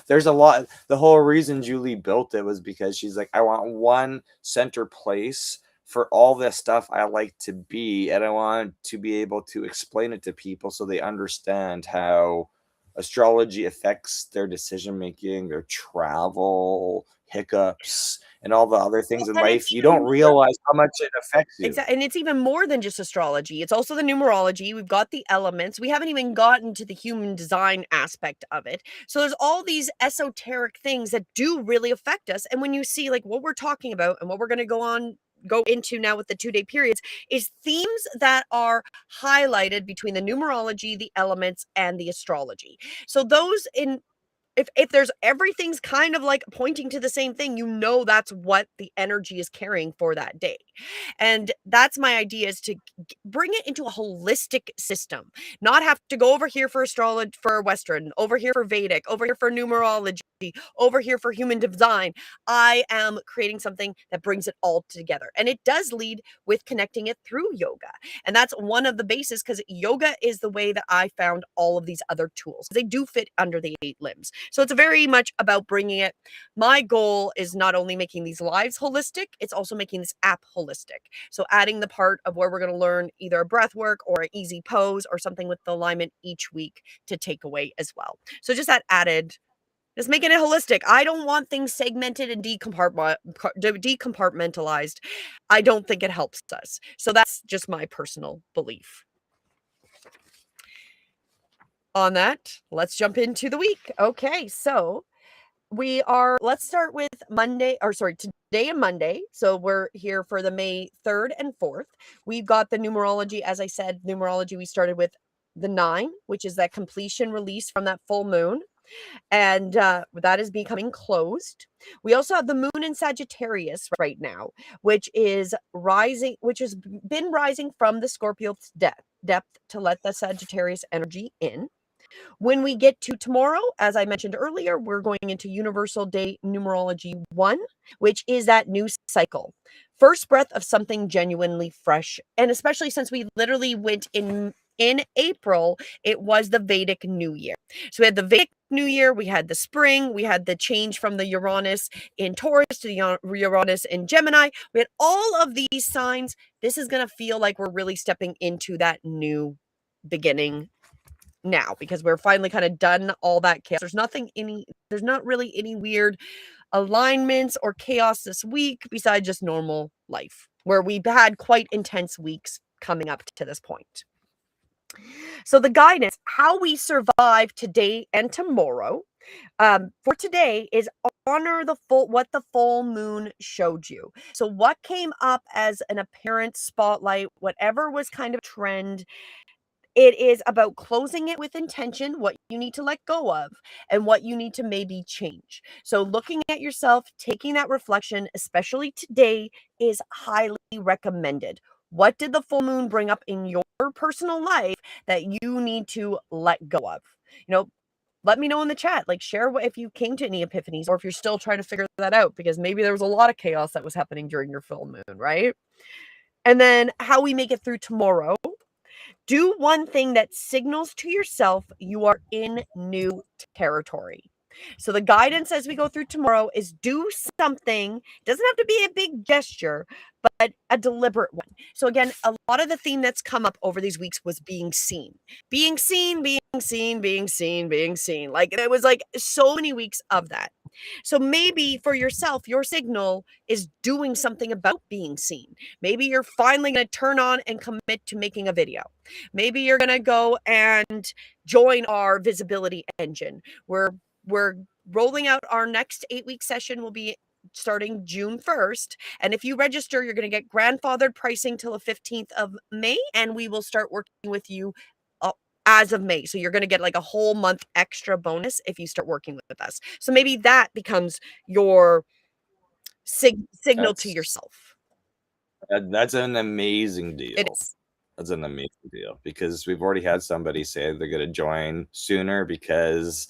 There's a lot. The whole reason Julie built it was because she's like, I want one center place for all this stuff I like to be, and I want to be able to explain it to people so they understand how astrology affects their decision making, their travel, hiccups, and all the other things in And life. it's You even don't more realize how much it affects you. and it's even more than just astrology. It's also the numerology. We've got the elements. We haven't even gotten to the human design aspect of it. So there's all these esoteric things that do really affect us. And when you see like what we're talking about and what we're going to go into now with the 2-day periods is themes that are highlighted between the numerology, the elements, and the astrology. So those in if there's everything's kind of like pointing to the same thing, that's what the energy is carrying for that day. And that's my idea, is to bring it into a holistic system, not have to go over here for astrology, for Western, over here for Vedic, over here for numerology, over here for human design. I am creating something that brings it all together. And it does lead with connecting it through yoga. And that's one of the bases, because yoga is the way that I found all of these other tools. They do fit under the 8 limbs. So it's very much about bringing it. My goal is not only making these lives holistic, it's also making this app holistic. So adding the part of where we're going to learn either a breath work or an easy pose or something with the alignment each week to take away as well. So just that added, just making it holistic. I don't want things segmented and decompartmentalized. I don't think it helps us. So that's just my personal belief. On that, let's jump into the week. Okay, so let's start with today and Monday. So we're here for the May 3rd and 4th. We've got the numerology. As I said, numerology, we started with the 9, which is that completion release from that full moon. And that is becoming closed. We also have the moon in Sagittarius right now, which has been rising from the Scorpio depth to let the Sagittarius energy in. When we get to tomorrow, as I mentioned earlier, we're going into Universal Day Numerology 1, which is that new cycle. First breath of something genuinely fresh. And especially since we literally went in April, it was the Vedic New Year. So we had the Vedic New Year, we had the spring, we had the change from the Uranus in Taurus to the Uranus in Gemini. We had all of these signs. This is going to feel like we're really stepping into that new beginning now, because we're finally kind of done all that chaos. There's not really any weird alignments or chaos this week besides just normal life, where we've had quite intense weeks coming up to this point. So the guidance, how we survive today and tomorrow, for today is honor what the full moon showed you. So what came up as an apparent spotlight, whatever was kind of trend, It is about closing it with intention, what you need to let go of, and what you need to maybe change. So, looking at yourself, taking that reflection, especially today, is highly recommended. What did the full moon bring up in your personal life that you need to let go of? You know, let me know in the chat. Like, share what if you came to any epiphanies or if you're still trying to figure that out, because maybe there was a lot of chaos that was happening during your full moon, right? And then how we make it through tomorrow. Do one thing that signals to yourself you are in new territory. So the guidance as we go through tomorrow is do something. It doesn't have to be a big gesture, but a deliberate one. So again, a lot of the theme that's come up over these weeks was being seen. Being seen, being seen, being seen, being seen. Like it was like so many weeks of that. So maybe for yourself, your signal is doing something about being seen. Maybe you're finally going to turn on and commit to making a video. Maybe you're going to go and join our visibility engine. We're rolling out our next 8-week session will be starting June 1st. And if you register, you're going to get grandfathered pricing till the 15th of May, and we will start working with you as of May. So you're going to get like a whole month extra bonus if you start working with us. So maybe that becomes your signal to That's yourself. that's an amazing deal. It is. That's an amazing deal because we've already had somebody say they're going to join sooner because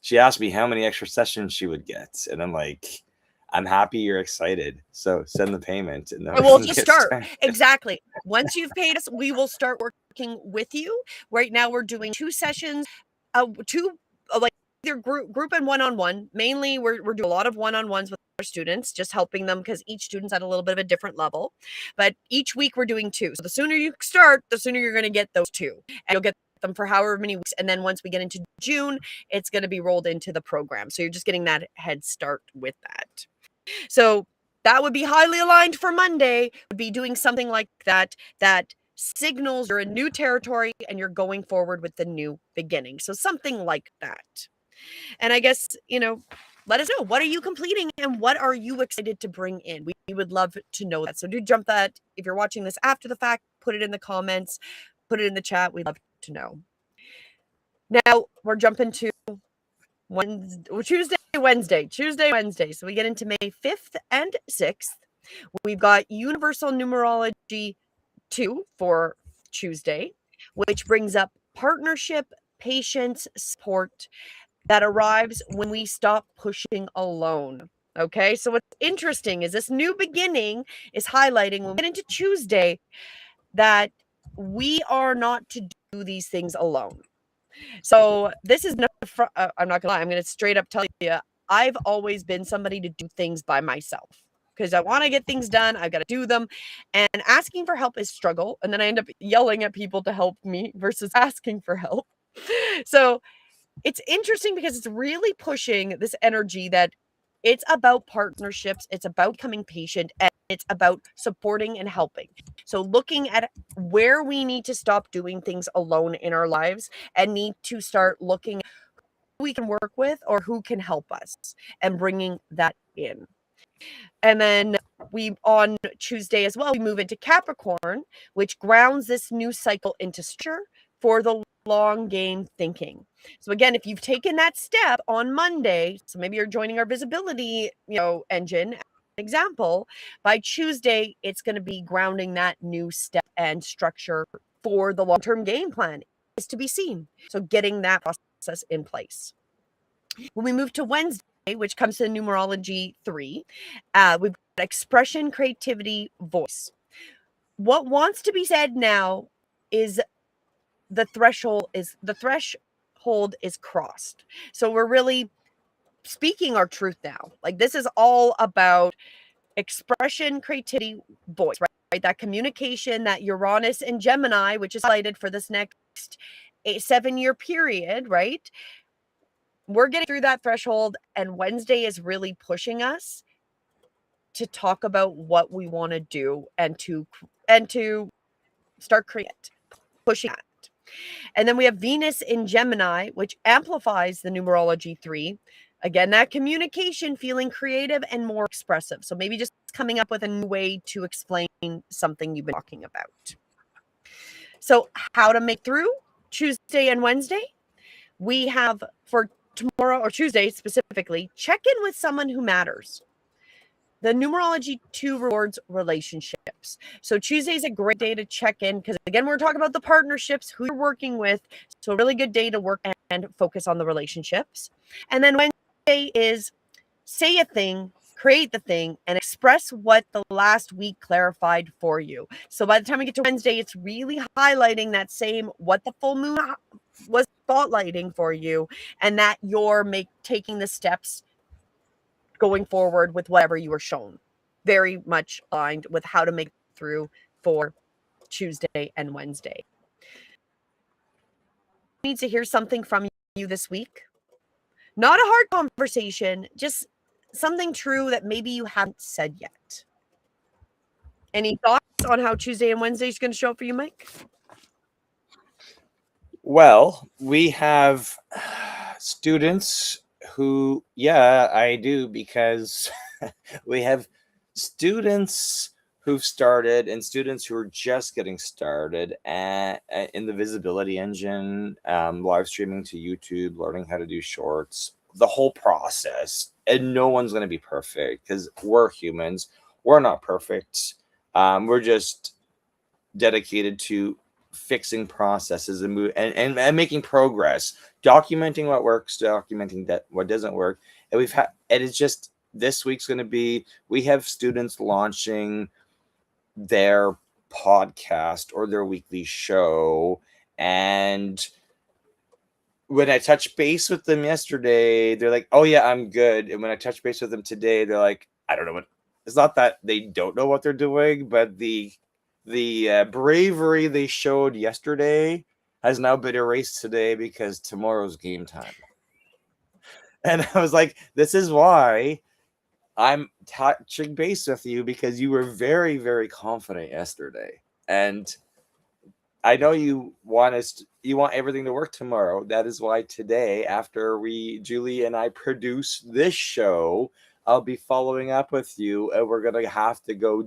she asked me how many extra sessions she would get, and I'm like, I'm happy you're excited. So send the payment, and then we'll just start. Exactly. Once you've paid us, we will start working with you. Right now, we're doing 2 sessions, like either group and one-on-one. Mainly, we're doing a lot of one-on-ones with our students, just helping them because each student's at a little bit of a different level. But each week we're doing 2. So the sooner you start, the sooner you're going to get those 2, and you'll get them for however many weeks. And then once we get into June, it's going to be rolled into the program. So you're just getting that head start with that. So that would be highly aligned for Monday, would be doing something like that, that signals you're in new territory and you're going forward with the new beginning. So something like that. And I guess, let us know, what are you completing and what are you excited to bring in? We would love to know that. So do jump that. If you're watching this after the fact, put it in the comments, put it in the chat. We'd love to know. Now we're jumping to Tuesday, Wednesday. So we get into May 5th and 6th. We've got Universal Numerology 2 for Tuesday, which brings up partnership, patience, support that arrives when we stop pushing alone. Okay, so what's interesting is this new beginning is highlighting when we get into Tuesday that we are not to do these things alone. So this is not, I'm not gonna lie, I'm gonna straight up tell you, I've always been somebody to do things by myself because I want to get things done. I've got to do them, and asking for help is struggle. And then I end up yelling at people to help me versus asking for help. So it's interesting because it's really pushing this energy that it's about partnerships, it's about becoming patient, and it's about supporting and helping. So looking at where we need to stop doing things alone in our lives and need to start looking at who we can work with or who can help us and bringing that in. And then on Tuesday as well, we move into Capricorn, which grounds this new cycle into structure for the long game thinking. So again, if you've taken that step on Monday, so maybe you're joining our visibility, engine example, by Tuesday, it's going to be grounding that new step and structure for the long-term game plan is to be seen. So getting that process in place. When we move to Wednesday, which comes to numerology 3, we've got expression, creativity, voice. What wants to be said now is the threshold is crossed. So we're really speaking our truth now. Like this is all about expression, creativity, voice, right? That communication, that Uranus and Gemini, which is highlighted for this next 7-year period, right? We're getting through that threshold, and Wednesday is really pushing us to talk about what we want to do and to start pushing that. And then we have Venus in Gemini, which amplifies the numerology 3. Again, that communication, feeling creative and more expressive. So maybe just coming up with a new way to explain something you've been talking about. So how to make through? Tuesday and Wednesday, we have for tomorrow or Tuesday specifically, check in with someone who matters. The numerology 2 rewards relationships. So Tuesday is a great day to check in because, again, we're talking about the partnerships, who you're working with. So a really good day to work and focus on the relationships. And then Wednesday is say a thing, create the thing, and express what the last week clarified for you. So by the time we get to Wednesday, it's really highlighting that same what the full moon was spotlighting for you, and that you're taking the steps going forward with whatever you were shown. Very much aligned with how to make it through for Tuesday and Wednesday. Need to hear something from you this week. Not a hard conversation, just something true that maybe you haven't said yet. Any thoughts on how Tuesday and Wednesday is going to show up for you, Mike? Well, we have students who, yeah, I do, because we have students who've started and students who are just getting started in the visibility engine, live streaming to YouTube, learning how to do shorts, the whole process. And no one's going to be perfect because we're humans. We're not perfect. We're just dedicated to fixing processes and making progress, documenting what works, documenting that what doesn't work. And it's just, this week's going to be, we have students launching their podcast or their weekly show. And when I touched base with them yesterday, they're like, oh yeah, I'm good. And when I touch base with them today, they're like, I don't know what, it's not that they don't know what they're doing, but the bravery they showed yesterday has now been erased today because tomorrow's game time. And I was like, this is why I'm touching base with you, because you were very, very confident yesterday. And I know you want everything to work tomorrow. That is why today, after Julie and I produce this show, I'll be following up with you, and we're going to have to go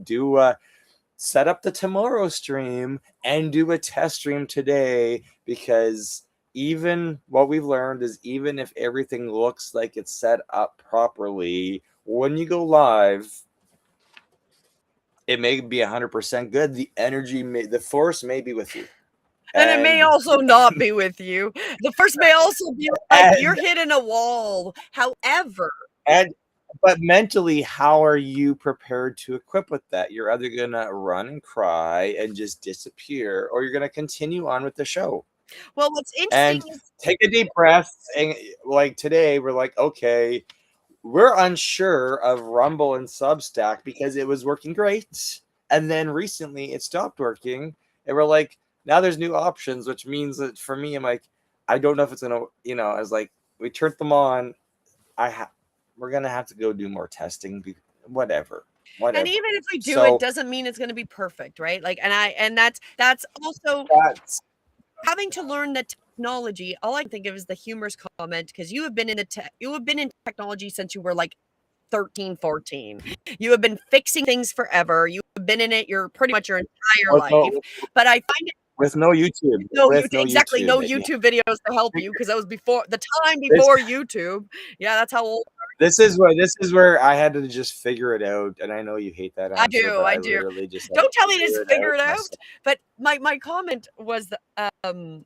set up the tomorrow stream and do a test stream today, because even what we've learned is, even if everything looks like it's set up properly, when you go live, it may be 100% good. The energy the force may be with you. And it may also not be with you. The force may also be like, you're hitting a wall. However, but mentally, how are you prepared to equip with that? You're either going to run and cry and just disappear, or you're going to continue on with the show. Well, what's interesting is take a deep breath. And like today, we're like, okay, we're unsure of Rumble and Substack because it was working great. And then recently it stopped working. And we're like, now there's new options, which means that for me, I'm like, I don't know if it's going to, I was like, we turned them on. We're going to have to go do more testing, whatever. And even if we do, it doesn't mean it's going to be perfect, right? Like, and that's also having to learn the technology. All I can think of is the humorous comment, because you have been in technology since you were like 13, 14. You have been fixing things forever. You have been in it pretty much your entire life. But I find it with no YouTube. Exactly, no YouTube videos to help you, because that was before the time before YouTube. Yeah, that's how old. This is where I had to just figure it out, and I know you hate that answer. I do. Literally just don't tell me to just figure it out. But my comment was my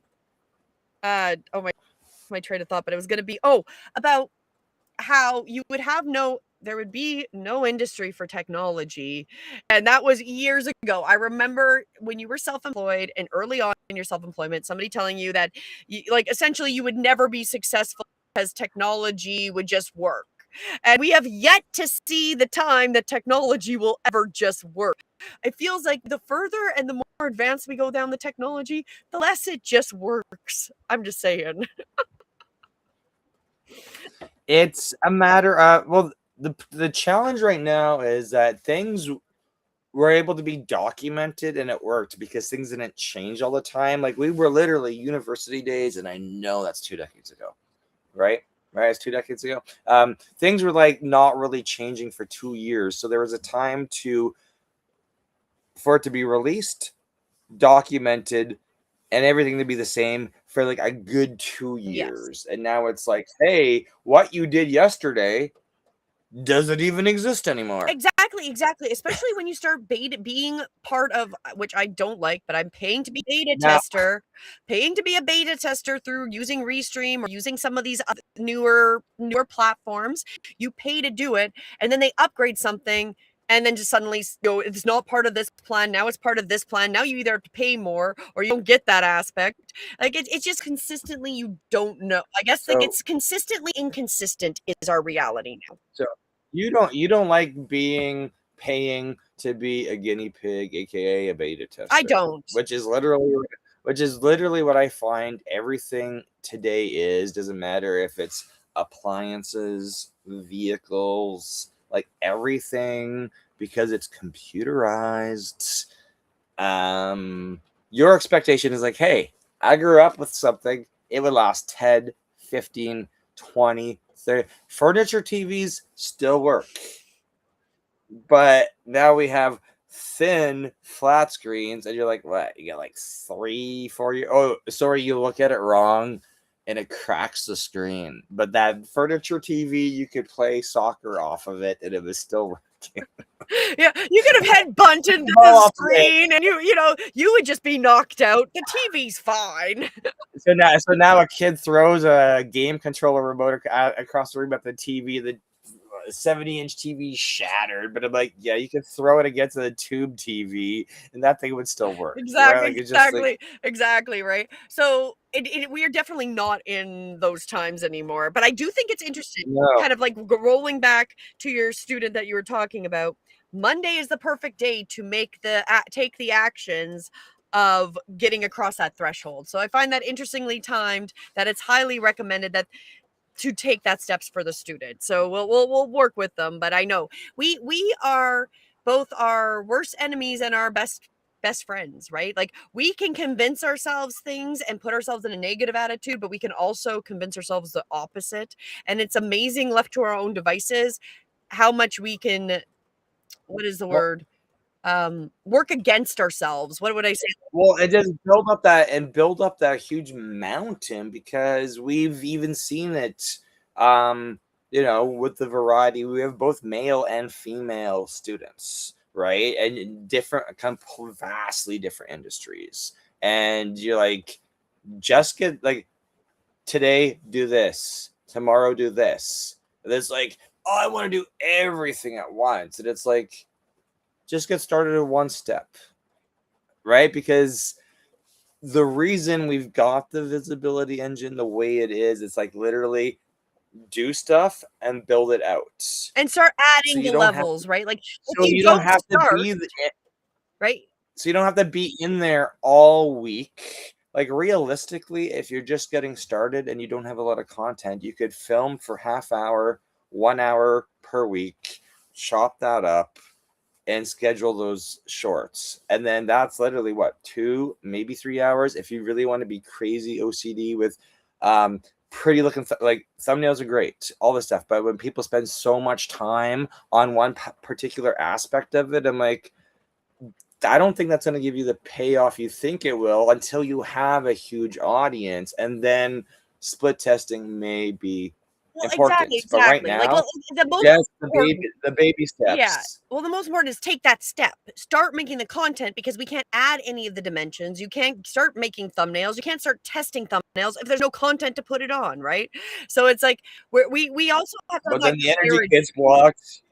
train of thought, but it was going to be about how you would have there would be no industry for technology. And that was years ago. I remember when you were self-employed and early on in your self-employment, somebody telling you that essentially you would never be successful because technology would just work. And we have yet to see the time that technology will ever just work. It feels like the further and the more advanced we go down the technology, the less it just works. I'm just saying. It's a matter of, the challenge right now is that things were able to be documented and it worked because things didn't change all the time. Like, we were literally university days, and I know that's 2 decades ago, right? It's 2 decades ago. Things were like not really changing for 2 years. So there was a time for it to be released, documented, and everything to be the same for like a good 2 Yes. years. And now it's like, hey, what you did yesterday doesn't even exist anymore. Exactly. Especially when you start being part of, which I don't like, but I'm paying to be beta Now, tester, paying to be a beta tester through using Restream or using some of these other newer platforms. You pay to do it, and then they upgrade something, and then just suddenly go, it's not part of this plan. Now it's part of this plan. Now you either have to pay more or you don't get that aspect. Like it's just consistently you don't know. I guess like so it's consistently inconsistent is our reality now. so you don't like paying to be a guinea pig, aka a beta tester. I don't. Which is literally what I find everything today is. Doesn't matter if it's appliances, vehicles, like everything, because it's computerized. Your expectation is like, hey, I grew up with something, it would last 10, 15, 20, 30. Furniture TVs still work. But now we have thin flat screens, and you're like, what? You got like 3, 4 years. Oh, sorry, you look at it wrong and it cracks the screen. But that furniture TV, you could play soccer off of it and it was still working. Yeah, you could have head bunt into the screen, and you would just be knocked out. The TV's fine. So now a kid throws a game controller remote across the room at the TV. The 70-inch TV shattered, but I'm like, yeah, you could throw it against a tube TV, and that thing would still work. Exactly, right? exactly, right. So we are definitely not in those times anymore. But I do think it's interesting, kind of like rolling back to your student that you were talking about. Monday is the perfect day to take the actions of getting across that threshold. So I find that interestingly timed, that it's highly recommended that to take that steps for the student. So we'll work with them. But I know we are both our worst enemies and our best friends, right? Like we can convince ourselves things and put ourselves in a negative attitude, but we can also convince ourselves the opposite. And it's amazing, left to our own devices, how much we can, what is the word? Work against ourselves. What would I say? Well, it just build up that huge mountain, because we've even seen it, with the variety. We have both male and female students, right? And vastly different industries. And you're like, just get like, today do this, tomorrow do this. And it's like, oh, I want to do everything at once. And it's like, just get started in one step, right? Because the reason we've got the visibility engine the way it is, it's like literally do stuff and build it out and start adding the levels, right? Like so you don't have to be right. So you don't have to be in there all week. Like realistically, if you're just getting started and you don't have a lot of content, you could film for half hour, 1 hour per week, chop that up, and schedule those shorts. And then that's literally what, 2, maybe 3 hours. If you really want to be crazy OCD with pretty looking, like thumbnails are great, all this stuff. But when people spend so much time on one particular aspect of it, I'm like, I don't think that's going to give you the payoff you think it will until you have a huge audience. And then split testing may be important. Exactly. But right now, like, the baby steps. Yeah. Well, the most important is take that step. Start making the content, because we can't add any of the dimensions. You can't start making thumbnails. You can't start testing thumbnails if there's no content to put it on, right? So it's like we also have to. But then the energy gets blocked.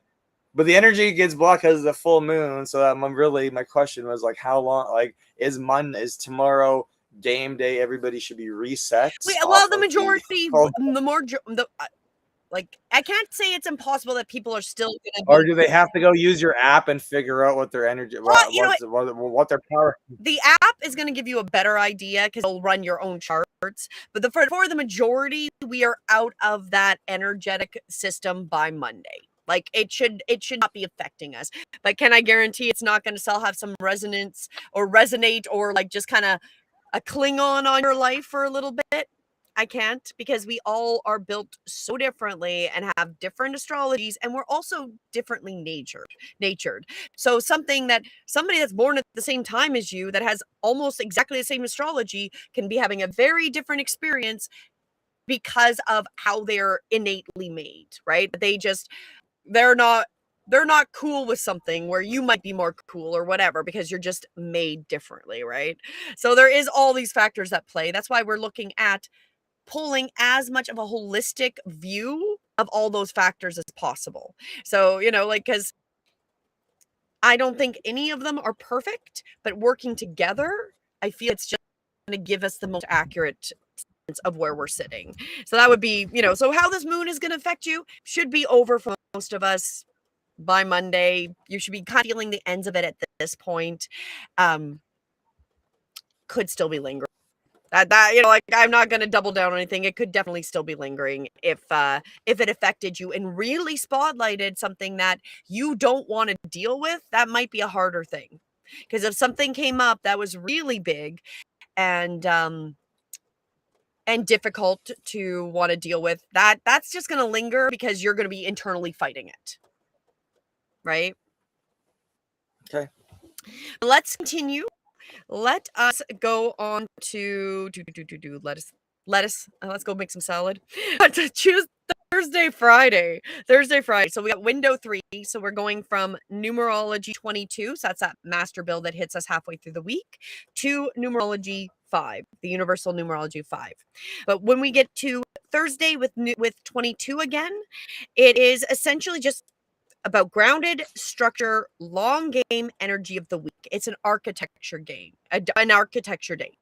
But the energy gets blocked because of the full moon. So my question was like, how long? Like, is tomorrow game day? Everybody should be reset. Well, the majority, like, I can't say it's impossible that people are still going to. Or do they have to go use your app and figure out what their energy, what their power? The app is going to give you a better idea because it'll run your own charts. But for the majority, we are out of that energetic system by Monday. Like it should not be affecting us. But can I guarantee it's not going to still have some resonance or resonate or like just kind of a cling on your life for a little bit? I can't, because we all are built so differently and have different astrologies, and we're also differently natured. So somebody that's born at the same time as you that has almost exactly the same astrology can be having a very different experience because of how they're innately made, right? They're not they're not cool with something where you might be more cool or whatever because you're just made differently, right? So there is all these factors that play. That's why we're looking at pulling as much of a holistic view of all those factors as possible. So, like, because I don't think any of them are perfect, but working together, I feel it's just going to give us the most accurate sense of where we're sitting. So that would be, so how this moon is going to affect you should be over for most of us by Monday. You should be kind of feeling the ends of it at this point. Could still be lingering. Like, I'm not going to double down on anything. It could definitely still be lingering if it affected you and really spotlighted something that you don't want to deal with. That might be a harder thing, because if something came up that was really big and difficult to want to deal with, that's just going to linger because you're going to be internally fighting it, right? Okay. Let's continue. Let us go on to let's go make some salad. To choose Thursday, Friday. So we got window 3. So we're going from numerology 22. So that's that master build that hits us halfway through the week, to numerology 5, the universal numerology 5. But when we get to Thursday with 22 again, it is essentially just about grounded structure, long game energy of the week. It's an architecture game, an architecture day.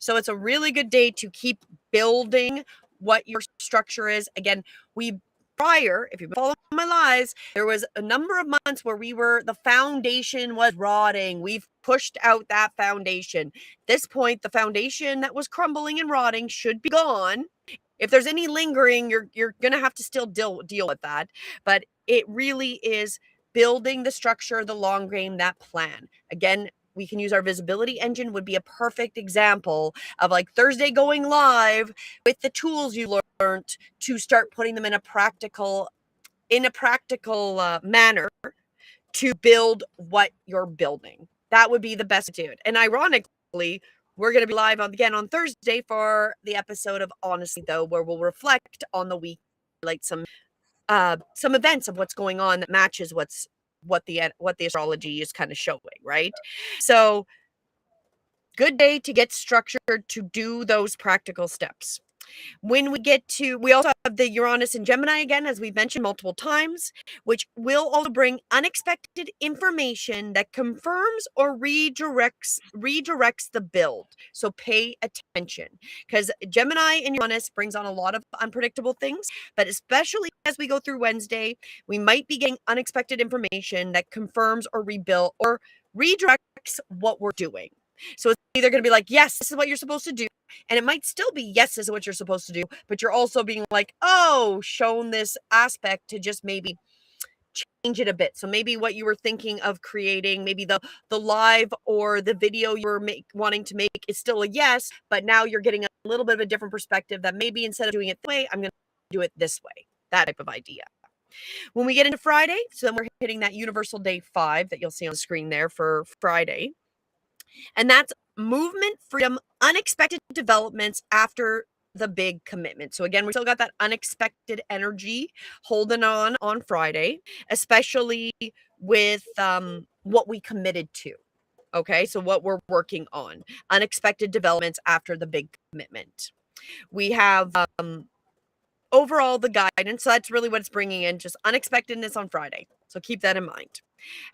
So it's a really good day to keep building what your structure is. Again, if you've been following my lives, there was a number of months where the foundation was rotting. We've pushed out that foundation. At this point, the foundation that was crumbling and rotting should be gone. If there's any lingering, you're going to have to still deal with that. But it really is building the structure, the long game, that plan. Again, we can use our visibility engine, would be a perfect example of like Thursday going live with the tools you learned to start putting them in a practical manner to build what you're building. That would be the best to do it. And ironically, we're going to be live again on Thursday for the episode of Honestly Though, where we'll reflect on the week, like some events of what's going on that matches what the astrology is kind of showing, right? So good day to get structured to do those practical steps. When we also have the Uranus and Gemini again, as we've mentioned multiple times, which will also bring unexpected information that confirms or redirects the build. So pay attention, because Gemini and Uranus brings on a lot of unpredictable things, but especially as we go through Wednesday, we might be getting unexpected information that confirms or rebuild or redirects what we're doing. So it's either going to be like, yes, this is what you're supposed to do. And it might still be, yes, this is what you're supposed to do, but you're also being like, oh, shown this aspect to just maybe change it a bit. So maybe what you were thinking of creating, maybe the live or the video you were wanting to make is still a yes, but now you're getting a little bit of a different perspective that maybe instead of doing it this way, I'm going to do it this way. That type of idea. When we get into Friday, so then we're hitting that universal day 5 that you'll see on the screen there for Friday. And that's movement, freedom, unexpected developments after the big commitment. So again, we still got that unexpected energy holding on Friday, especially with what we committed to. Okay, so what we're working on, unexpected developments after the big commitment. We have overall the guidance. So that's really what it's bringing in, just unexpectedness on Friday. So keep that in mind.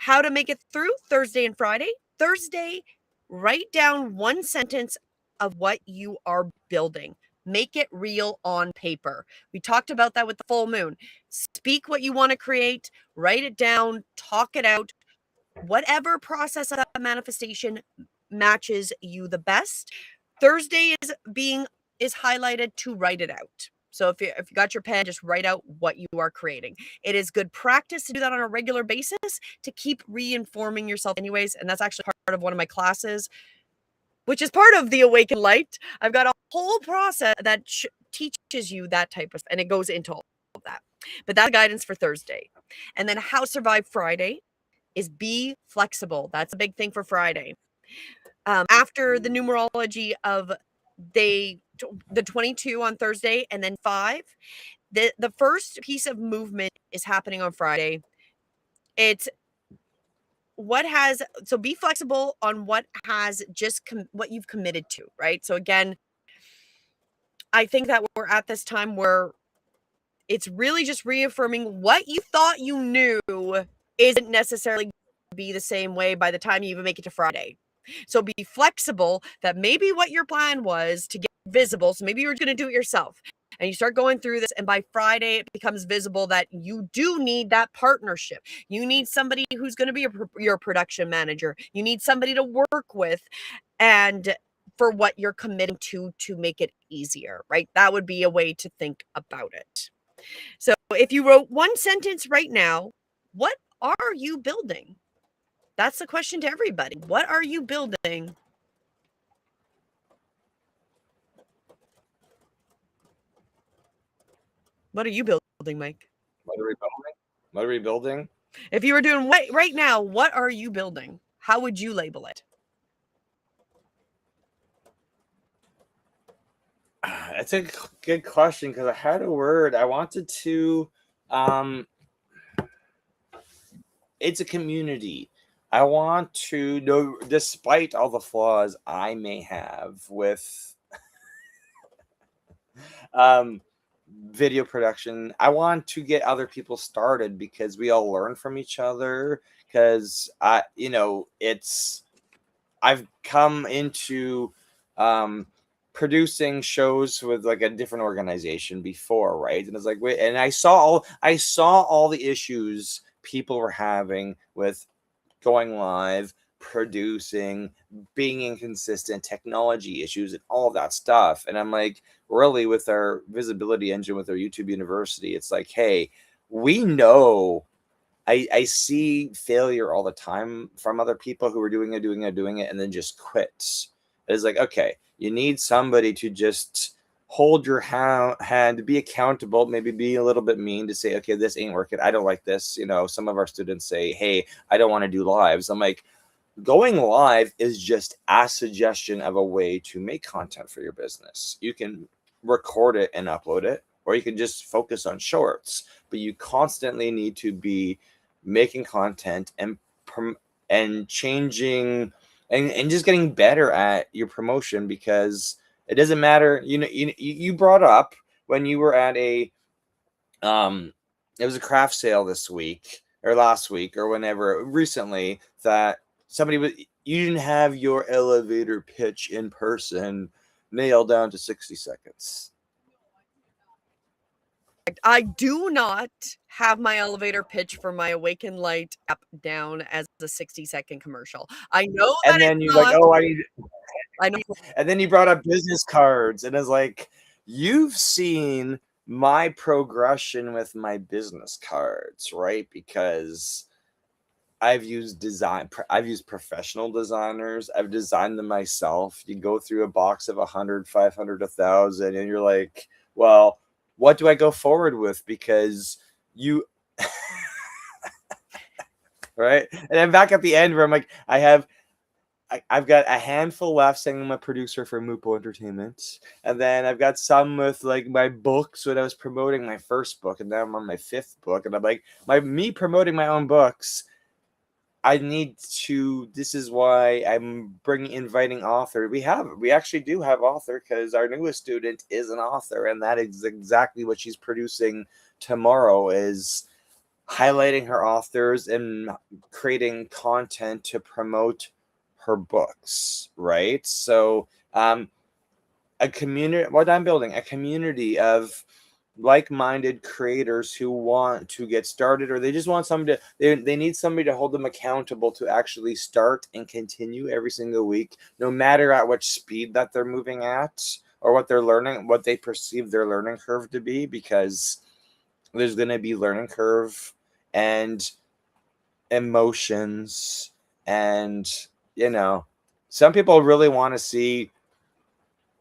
How to make it through Thursday and Friday. Thursday, write down one sentence of what you are building. Make it real on paper. We talked about that with the full moon. Speak what you want to create, write it down, talk it out. Whatever process of that manifestation matches you the best. Thursday is highlighted to write it out. So if you got your pen, just write out what you are creating. It is good practice to do that on a regular basis to keep reinforming yourself anyways. And that's actually part of one of my classes, which is part of the Awakened Light. I've got a whole process that teaches you that type of, and it goes into all of that. But that's guidance for Thursday. And then how survive Friday is be flexible. That's a big thing for Friday. After the numerology of the 22 on Thursday and then 5, the first piece of movement is happening on Friday. It's so be flexible on what has just what you've committed to, right? So again, I think that we're at this time where it's really just reaffirming what you thought you knew isn't necessarily be the same way by the time you even make it to Friday. So be flexible that maybe what your plan was to get visible. So maybe you were going to do it yourself and you start going through this. And by Friday, it becomes visible that you do need that partnership. You need somebody who's going to be your production manager. You need somebody to work with and for what you're committing to make it easier, right? That would be a way to think about it. So if you wrote one sentence right now, what are you building? That's the question to everybody. What are you building? What are you building, Mike? What are we building? What are we building? If you were doing right now, what are you building? How would you label it? That's a good question because I had a word. I wanted to. It's a community. I want to know, despite all the flaws I may have with video production, I want to get other people started because we all learn from each other. Because I've come into producing shows with like a different organization before, right? And it's like, wait, and I saw all the issues people were having with going live, producing, being inconsistent, technology issues, and all that stuff. And I'm like, really, with our visibility engine, with our YouTube University, it's like, hey, we know. I see failure all the time from other people who are doing it, and then just quit. It's like, okay, you need somebody to just hold your hand, be accountable, maybe be a little bit mean to say, okay, this ain't working. I don't like this. Some of our students say, hey, I don't want to do lives. I'm like, going live is just a suggestion of a way to make content for your business. You can record it and upload it, or you can just focus on shorts, but you constantly need to be making content and changing and just getting better at your promotion, because it doesn't matter. You brought up when you were at it was a craft sale this week or last week or whenever recently, that you didn't have your elevator pitch in person nailed down to 60 seconds. I do not have my elevator pitch for my Awaken Light app down as a 60-second commercial. I know that And then it's you're not. like, oh, I know. and then you brought up business cards, and it's like, you've seen my progression with my business cards, right? Because I've used professional designers. I've designed them myself. You go through a box of 100, 500, 1,000, and you're like, well, what do I go forward with? Because you, right? And then back at the end where I'm like, I've got a handful left saying I'm a producer for Mupo Entertainment. And then I've got some with like my books when I was promoting my first book, and now I'm on my 5th book. And I'm like, me promoting my own books, this is why I'm inviting author. We actually do have author, because our newest student is an author, and that is exactly what she's producing tomorrow, is highlighting her authors and creating content to promote her books, right? So a community, what I'm building, a community of like-minded creators who want to get started, or they just want somebody they need somebody to hold them accountable to actually start and continue every single week, no matter at which speed that they're moving at, or what they're learning, what they perceive their learning curve to be, because there's going to be learning curve and emotions, and some people really want to see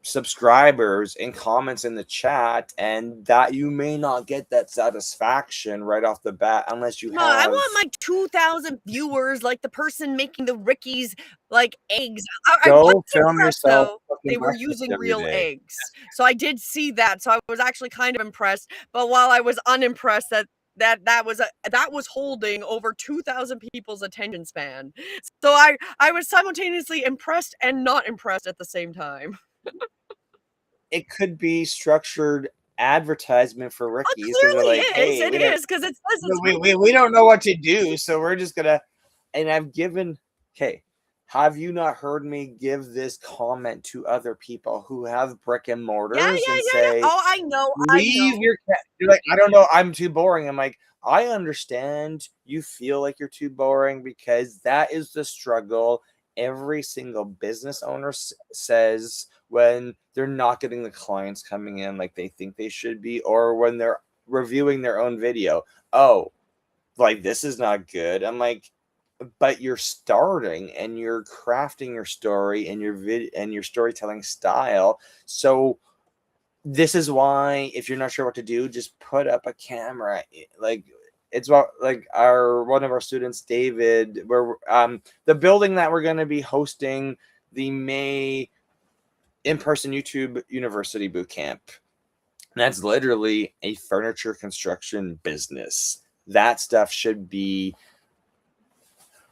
subscribers and comments in the chat, and that you may not get that satisfaction right off the bat unless you Come on, I have want my 2,000 viewers like the person making the Ricky's like eggs. I was go film impressed yourself though. cooking They were breakfast using every real day. eggs. So I did see that. So I was actually kind of impressed. But while I was unimpressed that was holding over 2,000 people's attention span. So I was simultaneously impressed and not impressed at the same time. It could be structured advertisement for Oh, Ricky's because they're clearly like, is. hey, It is because it says it's we don't know what to do, so we're just gonna. And I've given. Okay, have you not heard me give this comment to other people who have brick and mortars and yeah. say, Oh, I know. leave your cat? You're like, I don't know, I'm too boring. I'm like, I understand you feel like you're too boring because that is the struggle every single business owner says when they're not getting the clients coming in like they think they should be, or when they're reviewing their own video. Oh, like this is not good. I'm like, but you're starting and you're crafting your story and your storytelling style. So this is why if you're not sure what to do, just put up a camera. Like it's about like one of our students, David, where the building that we're going to be hosting the May in-person YouTube University boot camp. That's literally a furniture construction business. That stuff should be.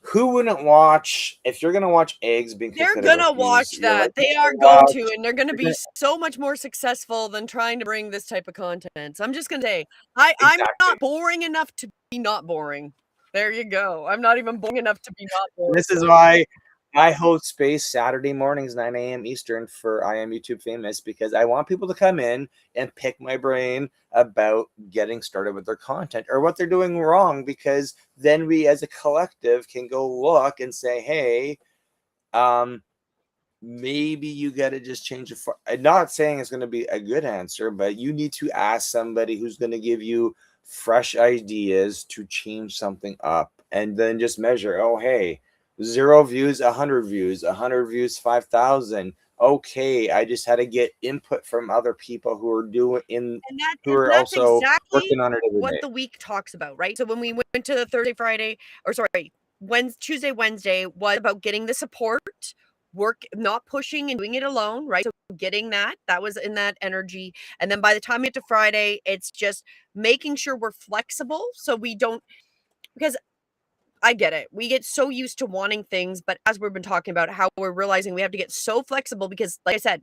Who wouldn't watch if you're gonna watch eggs being cooked They're at a gonna Ricky's? watch You're that. like, They are going watch. to, and they're gonna be Gonna, so much more successful than trying to bring this type of content. So I'm just gonna say, I'm exactly. not boring enough to be not boring. There you go. I'm not even boring enough to be not boring. This is why I hold space Saturday mornings, 9 a.m. Eastern for I Am YouTube Famous, because I want people to come in and pick my brain about getting started with their content or what they're doing wrong, because then we as a collective can go look and say, hey, maybe you got to just change it. I'm not saying it's going to be a good answer, but you need to ask somebody who's going to give you fresh ideas to change something up, and then just measure. Oh, hey, 0 views, 100 views, 100 views, 5,000. Okay, I just had to get input from other people who are who are That's also exactly working on it every what day. the week talks about, right? So when we went to the Thursday, Friday, or sorry, Tuesday, Wednesday was about getting the support, work, not pushing and doing it alone, right? So getting that was in that energy. And then by the time we get to Friday, it's just making sure we're flexible so we don't, because I get it. We get so used to wanting things, but as we've been talking about, how we're realizing we have to get so flexible because, like I said,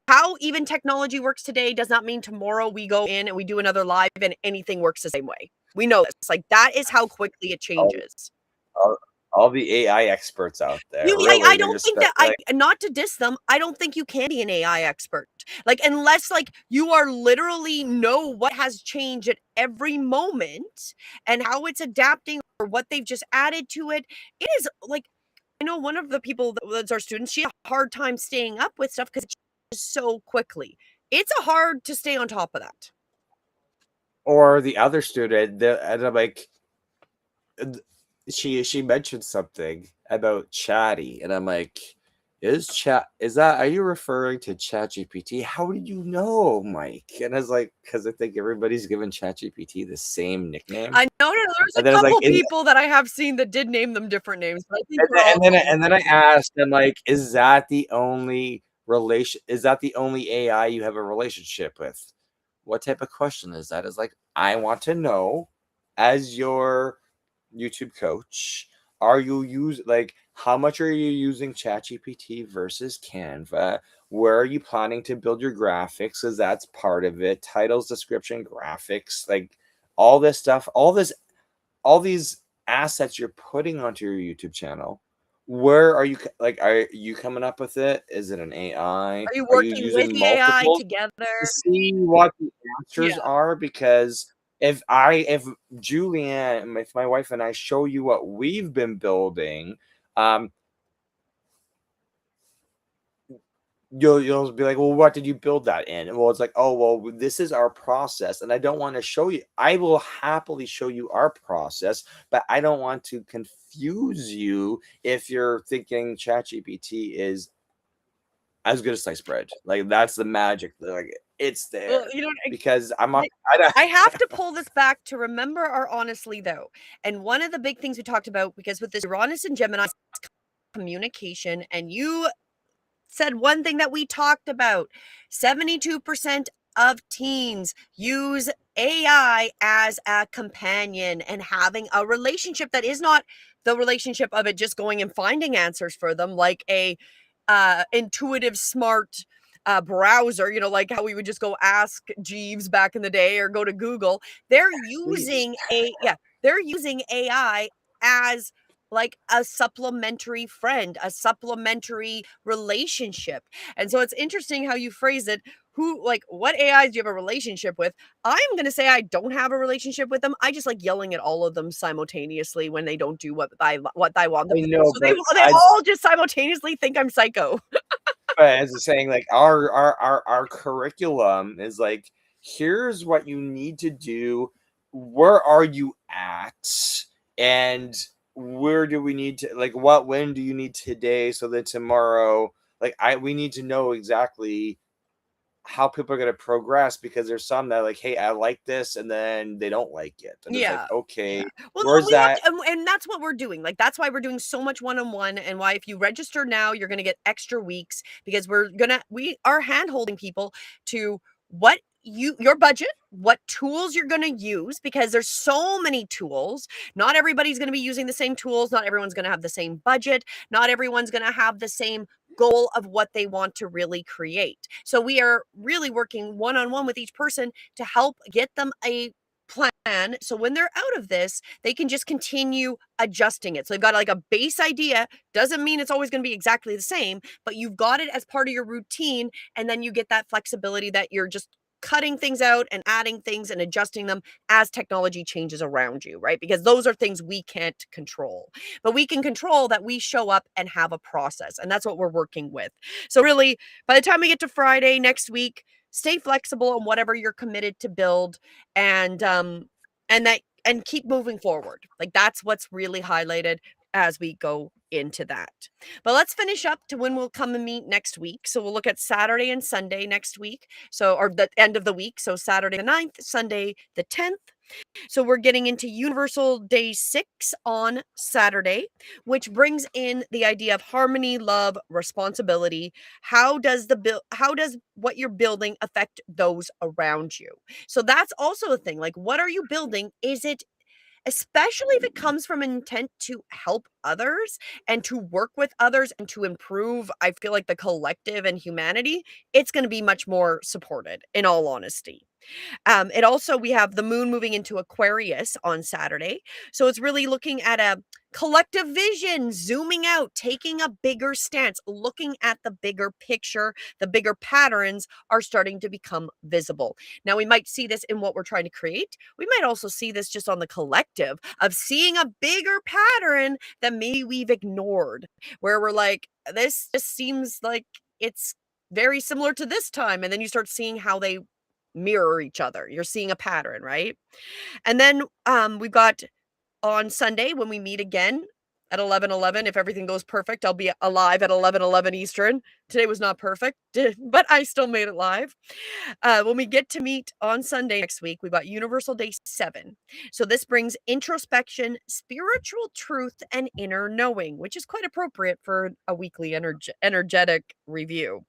how even technology works today does not mean tomorrow we go in and we do another live and anything works the same way. We know this. Like that is how quickly it All, changes. all, all the AI experts out there, I really, they're don't just think that like, not to diss them, I don't think you can be an AI expert. Like unless like you are literally know what has changed at every moment and how it's adapting or what they've just added to it. It is like I know one of the people that's our students, she had a hard time staying up with stuff because it changes so quickly. It's a hard to stay on top of that. or the other student, and I'm like, she mentioned something about chatty, and I'm like, are you referring to ChatGPT? How did you know, Mike? And I was like, because I think everybody's given ChatGPT the same nickname. I know that there's And a then I was like, couple people that I have seen that did name them different names, but I think and they're then, all and then cool. and then I asked him, like, is that the only relation? Is that the only AI you have a relationship with? What type of question is that? Is like, I want to know, as your YouTube coach, are you how much are you using ChatGPT versus Canva? Where are you planning to build your graphics? Because that's part of it. Titles, description, graphics, like all this stuff, all these assets you're putting onto your YouTube channel. Where are you are you coming up with it? Is it an AI? Are you Are you working with using the AI multiple to together? see what the Yeah. answers are? Because if Julianne, if my wife and I show you what we've been building, um, you'll be like, well, what did you build that in? Well, it's like, oh, well, this is our process, and I don't want to show you. I will happily show you our process, but I don't want to confuse you if you're thinking ChatGPT is as good as sliced bread. Like that's the magic. Like it's there Well, you know, because I'm not. I have to pull this back to remember our honestly though. And one of the big things we talked about, because with this Uranus and Gemini communication, and you said one thing that we talked about, 72% of teens use AI as a companion and having a relationship that is not the relationship of it just going and finding answers for them, like a intuitive, smart browser, you know, like how we would just go ask Jeeves back in the day or go to Google. They're using they're using AI as like a supplementary friend, a supplementary relationship. And so it's interesting how you phrase it. Who, like, what AIs do you have a relationship with? I'm going to say I don't have a relationship with them. I just like yelling at all of them simultaneously when they don't do what I want them I to do. know, So but they all just simultaneously think I'm psycho. as a saying, like our curriculum is like, here's what you need to do. Where are you at? And where do we need to, like, what when do you need today so that tomorrow, like, we need to know exactly how people are going to progress, because there's some that like, hey, I like this, and then they don't like it, and it's like, Yeah. okay, Well, no, where's we have that? to, and that's what we're doing. Like, that's why we're doing so much one-on-one, and why if you register now, you're gonna get extra weeks, because we are hand-holding people to what your budget, what tools you're gonna use, because there's so many tools. Not everybody's gonna be using the same tools, not everyone's gonna have the same budget, not everyone's gonna have the same goal of what they want to really create. So we are really working one-on-one with each person to help get them a plan, so when they're out of this, they can just continue adjusting it. So they've got like a base idea, doesn't mean it's always going to be exactly the same, but you've got it as part of your routine, and then you get that flexibility that you're just cutting things out and adding things and adjusting them as technology changes around you, right? Because those are things we can't control, but we can control that we show up and have a process, and that's what we're working with. So really, by the time we get to Friday next week, stay flexible on whatever you're committed to build, and keep moving forward. Like, that's what's really highlighted as we go into that. But let's finish up to when we'll come and meet next week. So we'll look at Saturday and Sunday next week. So, or the end of the week. So Saturday the 9th, Sunday the 10th. So we're getting into Universal Day 6 on Saturday, which brings in the idea of harmony, love, responsibility. How does what you're building affect those around you? So that's also a thing. Like, what are you building? Is it, especially if it comes from an intent to help others and to work with others and to improve, I feel like, the collective and humanity, it's going to be much more supported, in all honesty. It also, we have the moon moving into Aquarius on Saturday. So it's really looking at a collective vision, zooming out, taking a bigger stance, looking at the bigger picture. The bigger patterns are starting to become visible. Now, we might see this in what we're trying to create. We might also see this just on the collective of seeing a bigger pattern that maybe we've ignored, where we're like, this just seems like it's very similar to this time. And then you start seeing how they mirror each other. You're seeing a pattern, right? And then we've got on Sunday when we meet again at 11:11. If everything goes perfect, I'll be alive at 11:11 Eastern. Today was not perfect, but I still made it live. When we get to meet on Sunday next week, we've got Universal Day 7. So this brings introspection, spiritual truth, and inner knowing, which is quite appropriate for a weekly energetic review.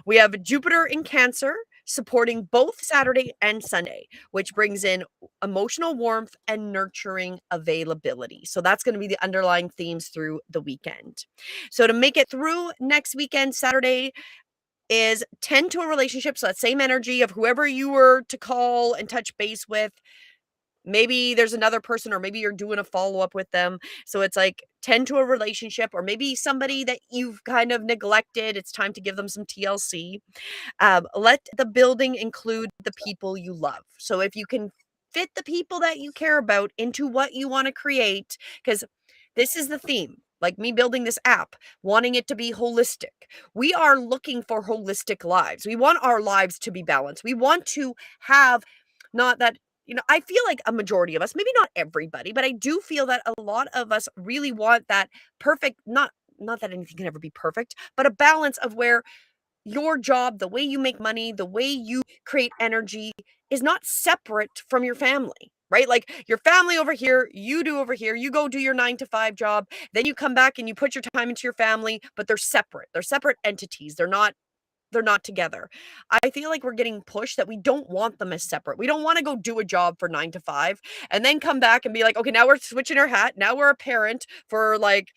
We have Jupiter in Cancer supporting both Saturday and Sunday, which brings in emotional warmth and nurturing availability. So that's going to be the underlying themes through the weekend. So to make it through next weekend, Saturday is tend to a relationship. So that same energy of whoever you were to call and touch base with. Maybe there's another person, or maybe you're doing a follow up with them. So it's like tend to a relationship, or maybe somebody that you've kind of neglected. It's time to give them some TLC. Let the building include the people you love. So if you can fit the people that you care about into what you want to create, because this is the theme. Like me building this app, wanting it to be holistic. We are looking for holistic lives. We want our lives to be balanced. We want to have, not that, I feel like a majority of us, maybe not everybody, but I do feel that a lot of us really want that perfect, not that anything can ever be perfect, but a balance of where your job, the way you make money, the way you create energy is not separate from your family, right? Like your family over here, you do over here, you go do your 9 to 5 job, then you come back and you put your time into your family, but they're separate. They're separate entities. They're not together. I feel like we're getting pushed that we don't want them as separate. We don't want to go do a job for 9 to 5 and then come back and be like, okay, now we're switching our hat. Now we're a parent for like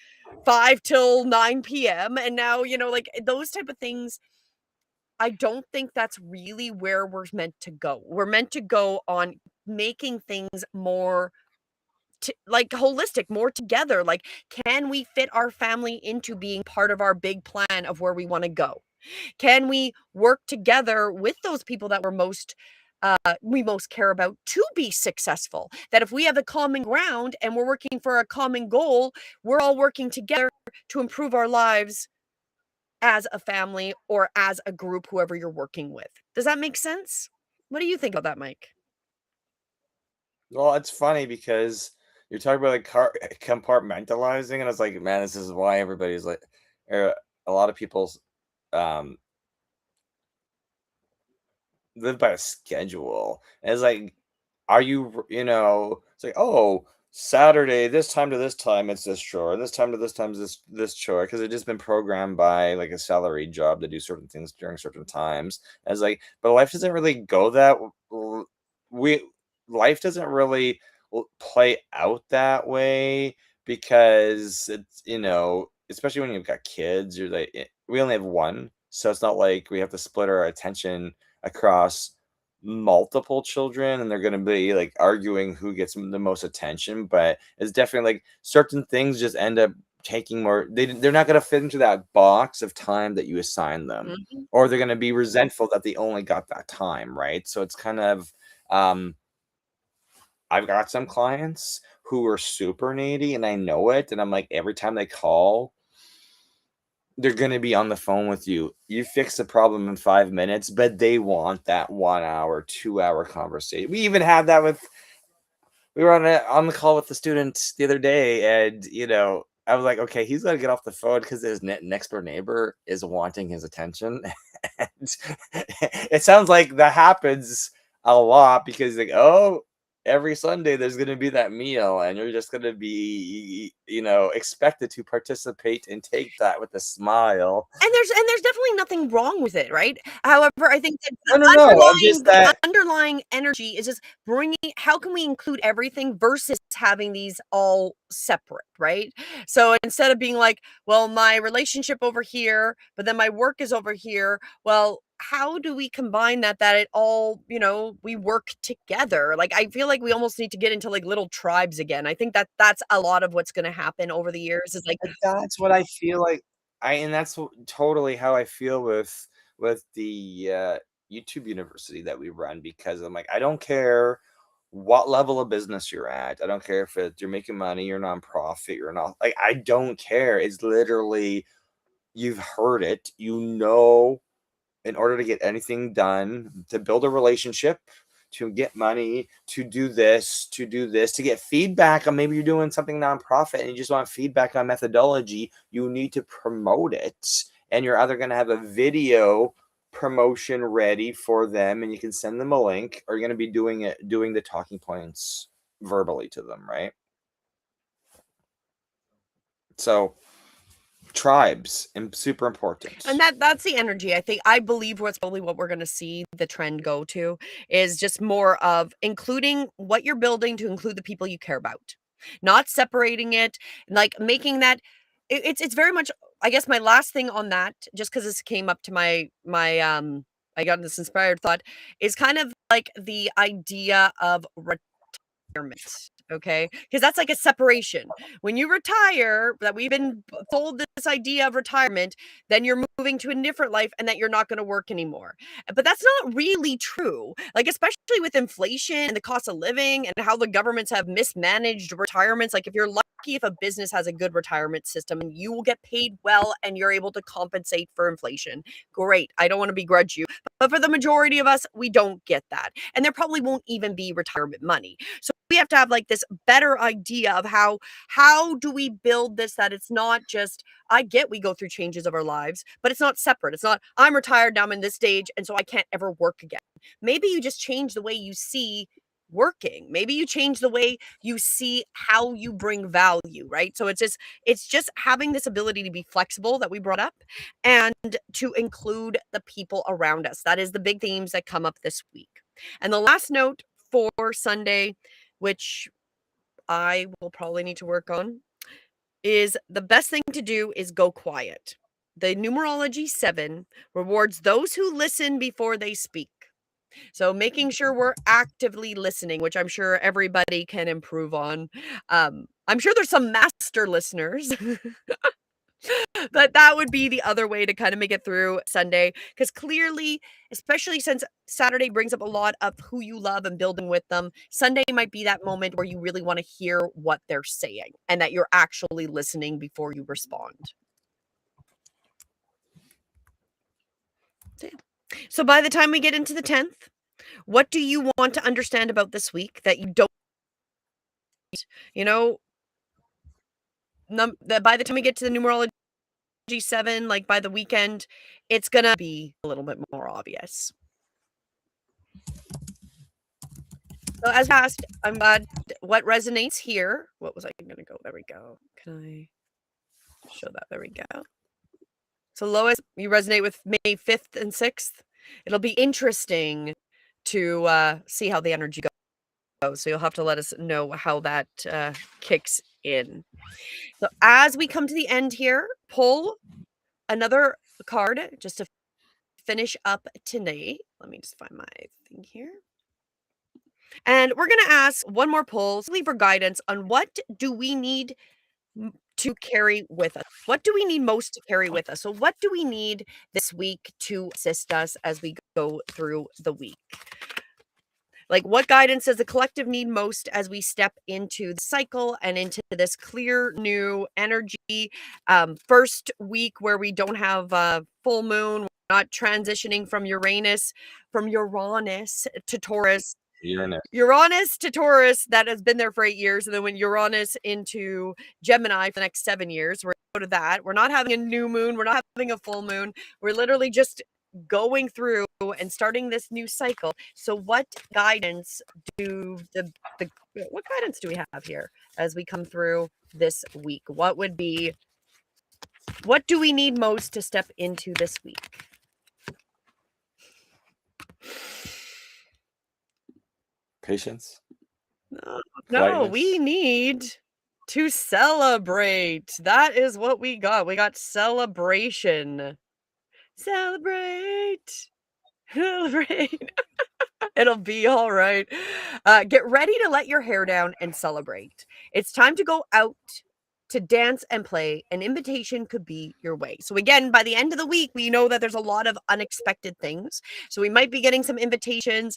5 till 9 p.m. And now, like those type of things. I don't think that's really where we're meant to go. We're meant to go on making things more like holistic, more together. Like, can we fit our family into being part of our big plan of where we want to go? Can we work together with those people that we most care about to be successful? That if we have a common ground and we're working for a common goal, we're all working together to improve our lives as a family or as a group, whoever you're working with. Does that make sense? What do you think about that, Mike? Well, it's funny because you're talking about like compartmentalizing, and I was like, man, this is why everybody's like, er, a lot of people's um live by a schedule. And it's like, are it's like, oh, Saturday, this time to this time, it's this chore. This time to this time, is this chore. Because it's just been programmed by like a salary job to do certain things during certain times. And it's like, but life doesn't really go that we life doesn't really play out that way because it's especially when you've got kids, you're like we only have one. So it's not like we have to split our attention across multiple children and they're going to be like arguing who gets the most attention, but it's definitely like certain things just end up taking more. They're not going to fit into that box of time that you assign them, Mhm. or they're going to be resentful that they only got that time, right? So it's kind of um I've got some clients who are super needy and I know it, and I'm like every time they call, they're gonna be on the phone with you. You fix the problem in 5 minutes, but they want that 1 hour, 2 hour conversation. We even had that with we were on the call with the student the other day, and I was like, okay, he's got to get off the phone because his next door neighbor is wanting his attention. And it sounds like that happens a lot because like, oh, every Sunday there's going to be that meal, and you're just going to be, expected to participate and take that with a smile. And there's definitely nothing wrong with it, right? However, I think that No, no, the no. I'm just that. underlying energy is just bringing how can we include everything versus having these all separate, right? So instead of being like, well, my relationship over here, but then my work is over here, well, how do we combine that it all, we work together? Like I feel like we almost need to get into like little tribes again. I think that that's a lot of what's going to happen over the years is like That's what I feel like. And that's totally how I feel with the YouTube university that we run because I'm like, I don't care what level of business you're at. I don't care if you're making money, you're nonprofit, you're not like I don't care. It's literally you've heard it, in order to get anything done, to build a relationship, to get money, to do this, to get feedback on maybe you're doing something nonprofit and you just want feedback on methodology, you need to promote it. And you're either going to have a video promotion ready for them and you can send them a link, or you're going to be doing the talking points verbally to them, right? So tribes and super and important. that's the energy. I believe what's probably what we're gonna see the trend go to is just more of including what you're building to include the people you care about. Not separating it, like making that it's very much I guess my last thing on that, just because this came up to my I got this inspired thought, is kind of like the idea of retirement, okay? Because that's like a separation. When you retire, that we've been told this idea of retirement, then you're moving to a different life and that you're not gonna work anymore. But that's not really true. Like, especially with inflation and the cost of living and how the governments have mismanaged retirements. Like, if you're lucky if a business has a good retirement system and you will get paid well and you're able to compensate for inflation, great. I don't wanna begrudge you. But for the majority of us, we don't get that. And there probably won't even be retirement money. So have to have like this better idea of how do we build this, that it's not just, I get we go through changes of our lives, but it's not separate. It's not, I'm retired now, I'm in this stage, and so I can't ever work again. Maybe you just change the way you see working. Maybe you change the way you see how you bring value, right? So it's just having this ability to be flexible that we brought up, and to include the people around us. That is the big themes that come up this week. And the last note for Sunday, which I will probably need to work on, is the best thing to do is go quiet. The numerology 7 rewards those who listen before they speak. So making sure we're actively listening, which I'm sure everybody can improve on. I'm sure there's some master listeners. But that would be the other way to kind of make it through Sunday, because clearly, especially since Saturday brings up a lot of who you love and building with them, Sunday might be that moment where you really want to hear what they're saying and that you're actually listening before you respond. So by the time we get into the 10th, what do you want to understand about this week that you don't, you know, by the time we get to the numerology 7, like by the weekend, it's gonna be a little bit more obvious. So as asked, I'm glad what resonates here. What was I gonna go? There we go. Can I show that? There we go. So Lois, you resonate with May 5th and 6th. It'll be interesting to see how the energy goes. So you'll have to let us know how that kicks in. So as we come to the end here, pull another card just to finish up today. Let me just find my thing here. And we're going to ask one more pull, leave for guidance on what do we need to carry with us? What do we need most to carry with us? So what do we need this week to assist us as we go through the week? Like, what guidance does the collective need most as we step into the cycle and into this clear new energy? First week where we don't have a full moon, we're not transitioning from Uranus to Taurus. Uranus to Taurus, that has been there for 8 years. And then when Uranus into Gemini for the next 7 years, we're out of that. We're not having a new moon. We're not having a full moon. We're literally just going through and starting this new cycle. So what guidance do what guidance do we have here as we come through this week? What do we need most to step into this week? Patience. No, we need to celebrate. That is what we got. We got celebration. Celebrate. It'll be all right. Get ready to let your hair down and celebrate. It's time to go out to dance and play. An invitation could be your way. So again, by the end of the week, we know that there's a lot of unexpected things. So we might be getting some invitations.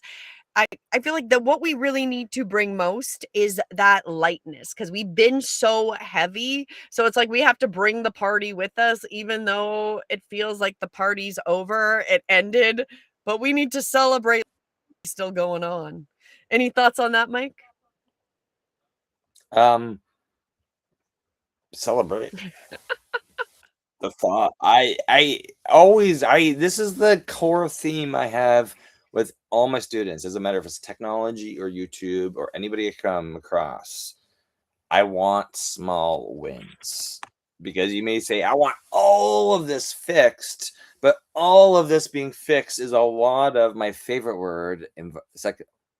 I feel like that what we really need to bring most is that lightness, because we've been so heavy. So it's like we have to bring the party with us, even though it feels like the party's over, it ended, but we need to celebrate still going on. Any thoughts on that, Mike? Celebrate. The thought. I always this is the core theme I have with all my students. Doesn't matter if it's technology or YouTube or anybody I come across. I want small wins, because you may say, I want all of this fixed, but all of this being fixed is a lot of my favorite word,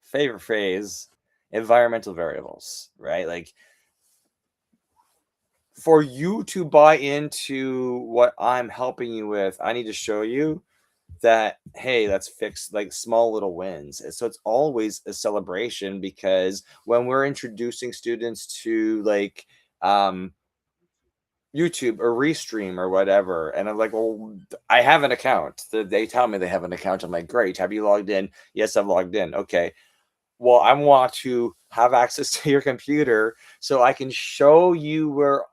favorite phrase, environmental variables, right? Like, for you to buy into what I'm helping you with, I need to show you that, hey, let's fix like small little wins. And so it's always a celebration, because when we're introducing students to like YouTube or Restream or whatever, and I'm like, well, I have an account. They tell me they have an account. I'm like, great. Have you logged in? Yes, I've logged in. Okay. Well, I want to have access to your computer so I can show you where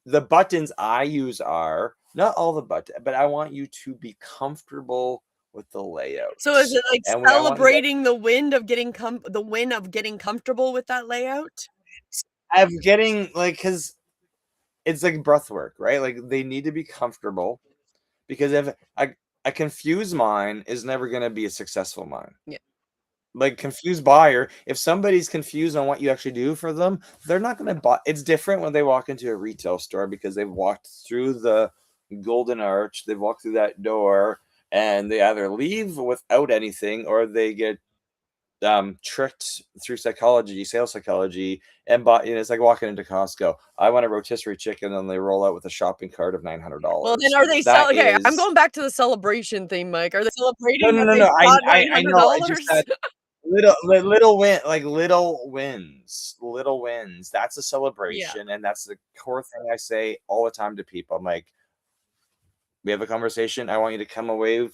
the buttons I use are. Not all the buttons, but I want you to be comfortable with the layout. So is it like And I want you guys celebrating the win of getting comfortable with that layout? of getting like, because it's like breath work, right? Like they need to be comfortable, because if a confused mind is never going to be a successful mind. Yeah. Like confused buyer, if somebody's confused on what you actually do for them, they're not going to buy. It's different when they walk into a retail store because they've walked through the golden arch, they've walked through that door, and they either leave without anything or they get tricked through psychology, sales psychology, and it's like walking into Costco. I want a rotisserie chicken, and they roll out with a shopping cart of Well, then $900. are they That okay, I'm is going back to the celebration theme, Mike. Are they no, celebrating no, that no, they no. bought I know. I just $900? that little win, like little wins, little wins. That's a Yeah. celebration, and that's the core thing I say all the time to people. I'm like, we have a conversation. I want you to come away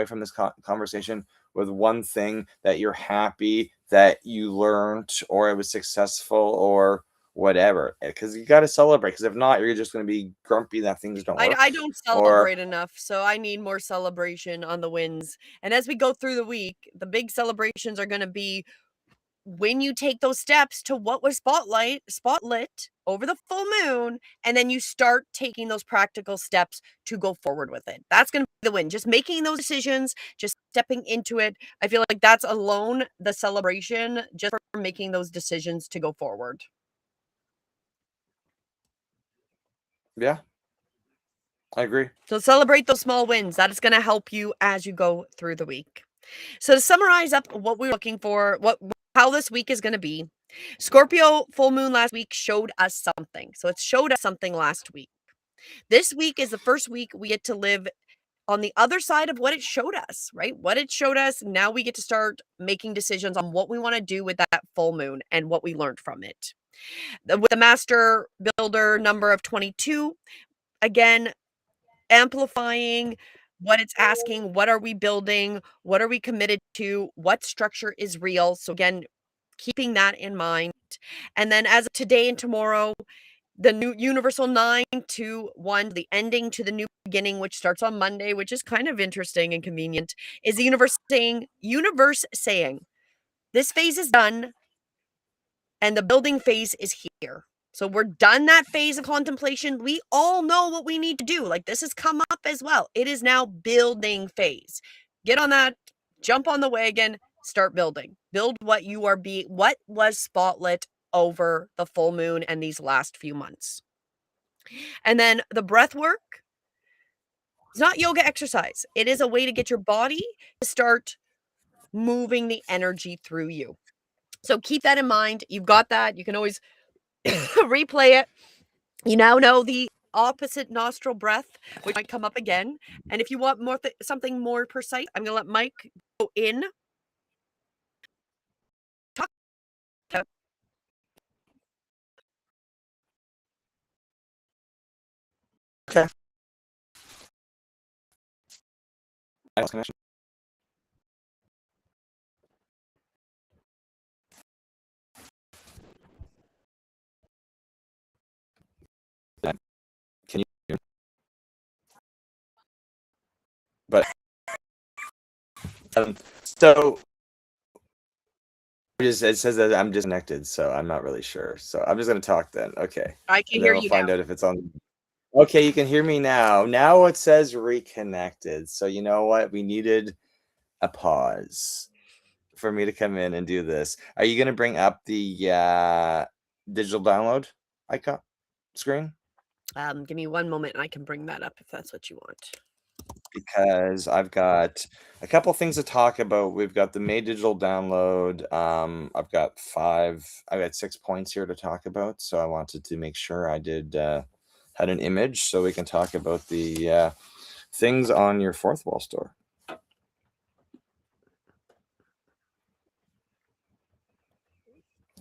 from this conversation with one thing that you're happy that you learned, or it was successful, or whatever. Because you got to celebrate. Because if not, you're just going to be grumpy that things don't work. I don't Or celebrate enough, so I need more celebration on the wins, and as we go through the week, the big celebrations are gonna be when you take those steps to what was spotlit over the full moon, and then you start taking those practical steps to go forward with it. That's gonna be the win. Just making those decisions, just stepping into it. I feel like that's alone the celebration just for making those decisions to go forward. yeah, I agree. So celebrate those small wins. That is gonna help you as you go through the week. So to summarize up what we're looking for, how this week is going to be, Scorpio full moon last week showed us something. So it showed us something last week. This week is the first week we get to live on the other side of what it showed us, right? What it showed us, now we get to start making decisions on what we want to do with that full moon and what we learned from it. With the master builder number of 22, again, amplifying what it's asking, what are we building, what are we committed to, what structure is real. So again, keeping that in mind. And then as of today and tomorrow, the new universal 9-2-1, the ending to the new beginning, which starts on Monday, which is kind of interesting and convenient, is the universe saying this phase is done and the building phase is here. So we're done that phase of contemplation. We all know what we need to do. Like this has come up as well. It is now building phase. Get on that, jump on the wagon, start building. Build what was spotlit over the full moon and these last few months. And then the breath work, it's not yoga exercise. It is a way to get your body to start moving the energy through you. So keep that in mind. You've got that. You can always replay it. You now know the opposite nostril breath, which might come up again. And if you want something more precise, I'm going to let Mike go in. Talk. Okay. Can you? But so it says that I'm disconnected, so I'm not really sure. So I'm just gonna talk then. Okay, I can and hear then we'll you find now. out if it's on. Okay, you can hear me now. Now it says reconnected. So you know what? We needed a pause for me to come in and do this. Are you gonna bring up the digital download icon screen? Give me one moment and I can bring that up if that's what you want. Because I've got a couple things to talk about. We've got the May digital download. I've got 6 points here to talk about. So I wanted to make sure I had an image so we can talk about the things on your fourth wall store.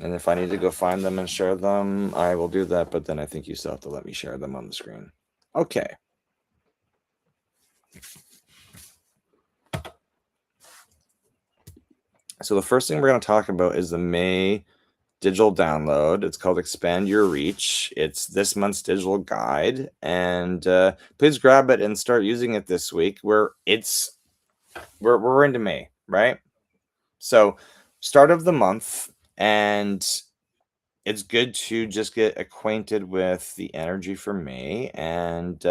And if I need to go find them and share them, I will do that. But then I think you still have to let me share them on the screen. Okay. So the first thing we're going to talk about is the May digital download. It's called Expand Your Reach. It's this month's digital guide. And please grab it and start using it this week, where it's we're into May, right? So start of the month, and it's good to just get acquainted with the energy for May, and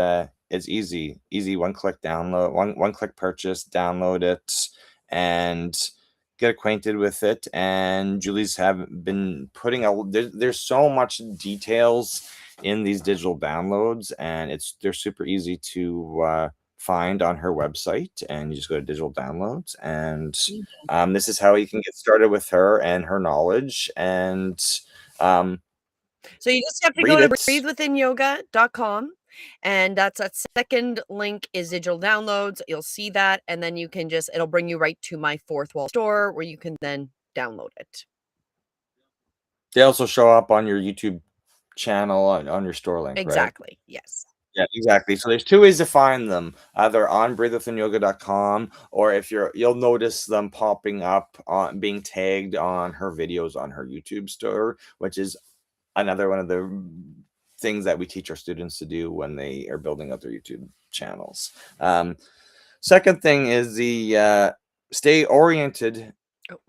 it's easy one click download, one click purchase, download it, and get acquainted with it. And Julie's have been putting there's so much details in these digital downloads, and they're super easy to find on her website, and you just go to digital downloads, and this is how you can get started with her and her knowledge. And um, So you just have to read go to it. breathewithinyoga.com, and that second link is digital downloads. You'll see that, and then you can it'll bring you right to my Fourth Wall store where you can then download it. They also show up on your YouTube channel on your store link, right? Exactly. Yes. Yeah, exactly. So there's two ways to find them, either on breathewithinyoga.com, or if you'll notice them popping up on being tagged on her videos on her YouTube store, which is another one of the things that we teach our students to do when they are building up their YouTube channels. Second thing is the stay oriented. Oh.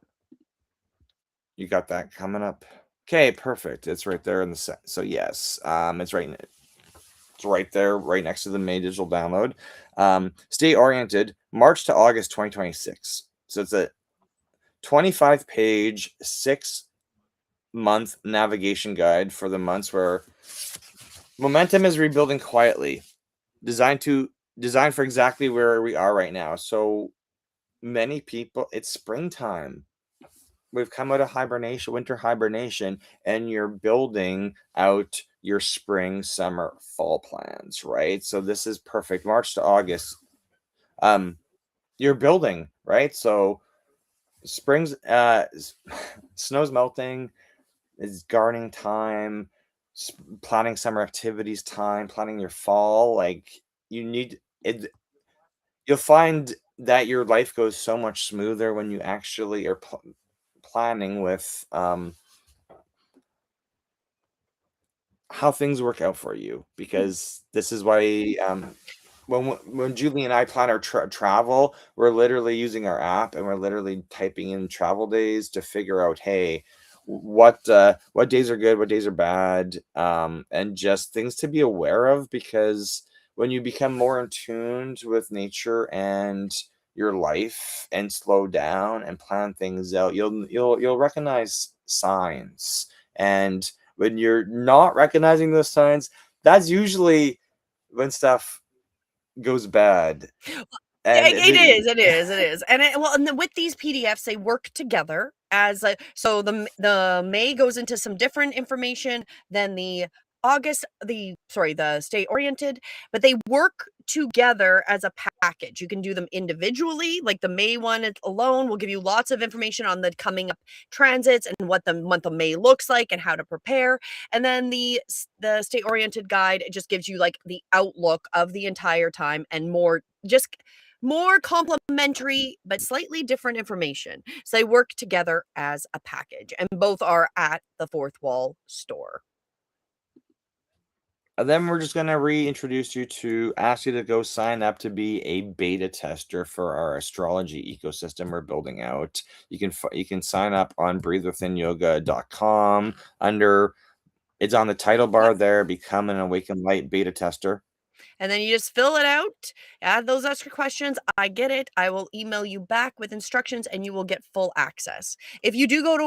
You got that coming up. Okay, perfect. It's right there in the set. So yes, it's right there, right next to the May digital download. Stay oriented, March to August 2026. So it's a 25-page, 6-month navigation guide for the months where momentum is rebuilding quietly, designed for exactly where we are right now. So many people, it's springtime. We've come out of hibernation, winter hibernation, and you're building out your spring, summer, fall plans, right? So this is perfect. March to August. You're building, right? So spring's snow's melting, it's gardening time, planning summer activities time, planning your fall. Like you need it, you'll find that your life goes so much smoother when you actually are planning with how things work out for you, because this is why when Julie and I plan our travel, we're literally using our app, and we're literally typing in travel days to figure out, hey, what days are good, what days are bad, and just things to be aware of, because when you become more in tune with nature and your life and slow down and plan things out, you'll recognize signs. And when you're not recognizing those signs, that's usually when stuff goes bad. And It is, it is, it is, and with these PDFs, they work together as so the May goes into some different information than the the stay oriented, but they work together as a package. You can do them individually, like the May one alone will give you lots of information on the coming up transits and what the month of May looks like and how to prepare. And then the stay oriented guide, it just gives you like the outlook of the entire time and more complementary but slightly different information. So they work together as a package, and both are at the Fourth Wall store. And then we're just going to reintroduce you to ask you to go sign up to be a beta tester for our astrology ecosystem we're building out. You can sign up on breathewithinyoga.com under, it's on the title bar there, become an awakened light beta tester. And then you just fill it out, add those extra questions. I get it. I will email you back with instructions and you will get full access. If you do go to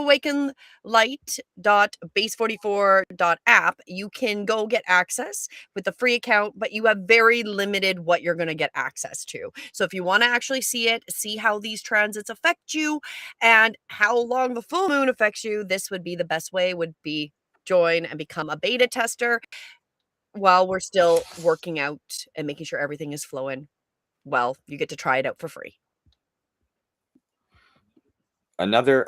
awakenlight.base44.app, you can go get access with the free account, but you have very limited what you're going to get access to. So if you want to actually see it, see how these transits affect you and how long the full moon affects you, this would be the best way, would be join and become a beta tester while we're still working out and making sure everything is flowing well. You get to try it out for free. Another,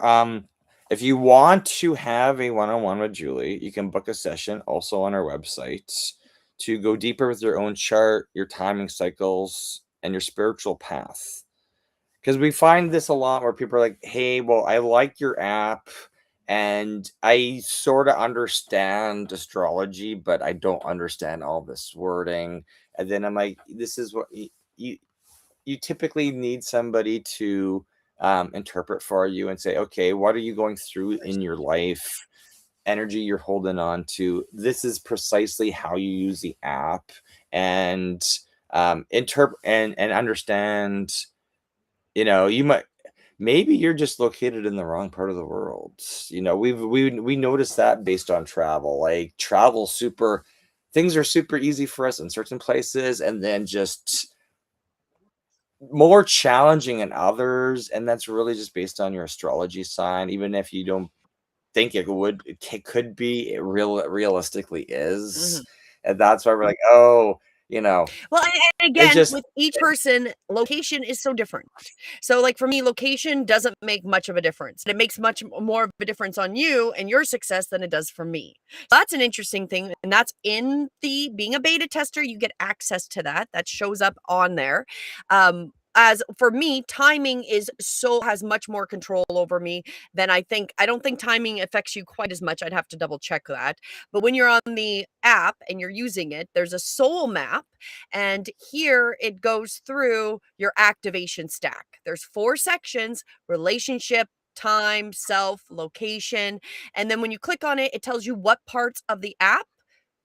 if you want to have a one-on-one with Julie, you can book a session also on our website to go deeper with your own chart, your timing cycles, and your spiritual path. Because we find this a lot where people are like, hey, well, I like your app and I sort of understand astrology, but I don't understand all this wording. And then I'm like, this is what you you typically need somebody to interpret for you and say, okay, what are you going through in your life? Energy you're holding on to. This is precisely how you use the app, and interpret and understand. You might maybe you're just located in the wrong part of the world. We noticed that based on travel. Like travel super things are super easy for us in certain places, and then just more challenging in others, and that's really just based on your astrology sign. Even if you don't think it could be, it realistically is. Mhm. And that's why we're like, oh, you know, Well, and it's again, just with each person, location is so different. So, like for me, location doesn't make much of a difference. It makes much more of a difference on you and your success than it does for me. So that's an interesting thing, and that's in the being a beta tester, you get access to that. That shows up on there. As for me, timing has much more control over me than I think. I don't think timing affects you quite as much. I'd have to double check that. But when you're on the app and you're using it, there's a soul map, and here it goes through your activation stack. There's 4 sections: relationship, time, self, location. And then when you click on it, it tells you what parts of the app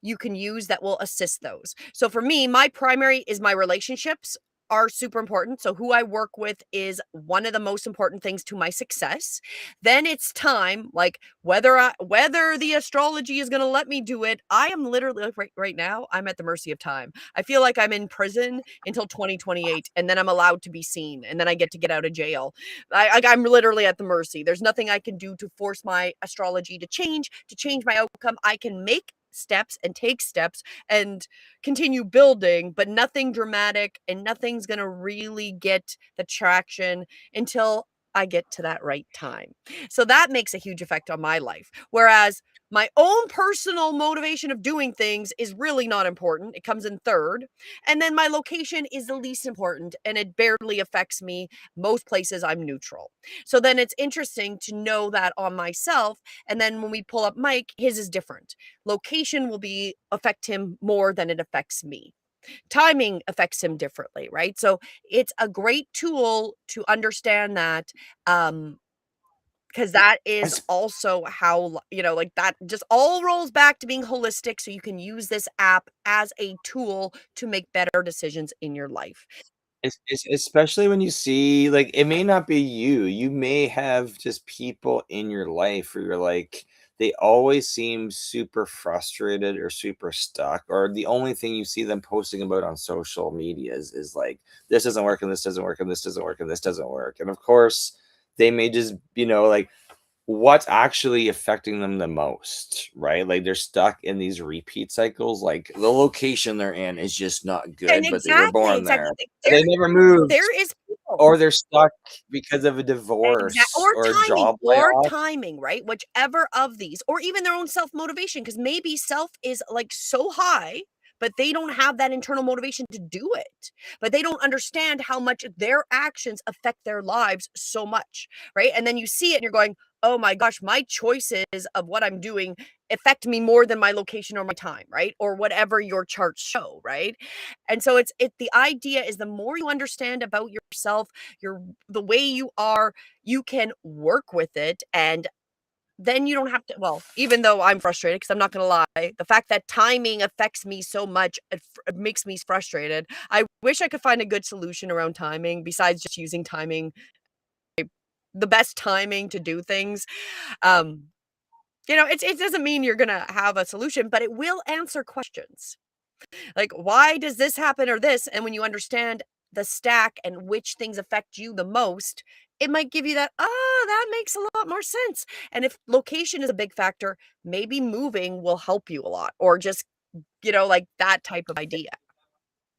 you can use that will assist those. So for me, my primary is my relationships are super important. So who I work with is one of the most important things to my success. Then it's time, like whether the astrology is going to let me do it. I am literally like right now, I'm at the mercy of time. I feel like I'm in prison until 2028, and then I'm allowed to be seen, and then I get out of jail. I'm literally at the mercy. There's nothing I can do to force my astrology to change my outcome. I can make steps and take steps and continue building, but nothing dramatic, and nothing's going to really get the traction until I get to that right time. So that makes a huge effect on my life. Whereas my own personal motivation of doing things is really not important. It comes in third. And then my location is the least important, and it barely affects me. Most places I'm neutral. So then it's interesting to know that on myself. And then when we pull up Mike, his is different. Location will affect him more than it affects me. Timing affects him differently, right? So it's a great tool to understand that, because that is it's, also how, like that just all rolls back to being holistic. So you can use this app as a tool to make better decisions in your life. it's especially when you see, like, it may not be you. You may have just people in your life where you're like, they always seem super frustrated or super stuck, or the only thing you see them posting about on social media is like, this doesn't work, and this doesn't work, and this doesn't work, and this doesn't work. And of course, they may just, like, what's actually affecting them the most, right? Like they're stuck in these repeat cycles. Like the location they're in is just not And good, but they were exactly, born exactly. there. Like, They never moved, there is people. or they're stuck because of a divorce Or or a timing, job layoff. right? Whichever of these, or even their own self-motivation, because maybe self is like so high, but they don't have that internal motivation to do it. But they don't understand how much their actions affect their lives so much, right? And then you see it and you're going, oh my gosh, my choices of what I'm doing affect me more than my location or my time, right? Or whatever your charts show, right? And so the idea is the more you understand about yourself, the way you are, you can work with it, and then you don't have to, well, even though I'm frustrated, because I'm not gonna lie, the fact that timing affects me so much, it makes me frustrated. I wish I could find a good solution around timing besides just using timing, the best timing to do things. Um, it doesn't mean you're gonna have a solution, but it will answer questions. Like, why does this happen or this? And when you understand the stack and which things affect you the most, it might give you that, that makes a lot more sense. And if location is a big factor, maybe moving will help you a lot, or just, like that type of idea.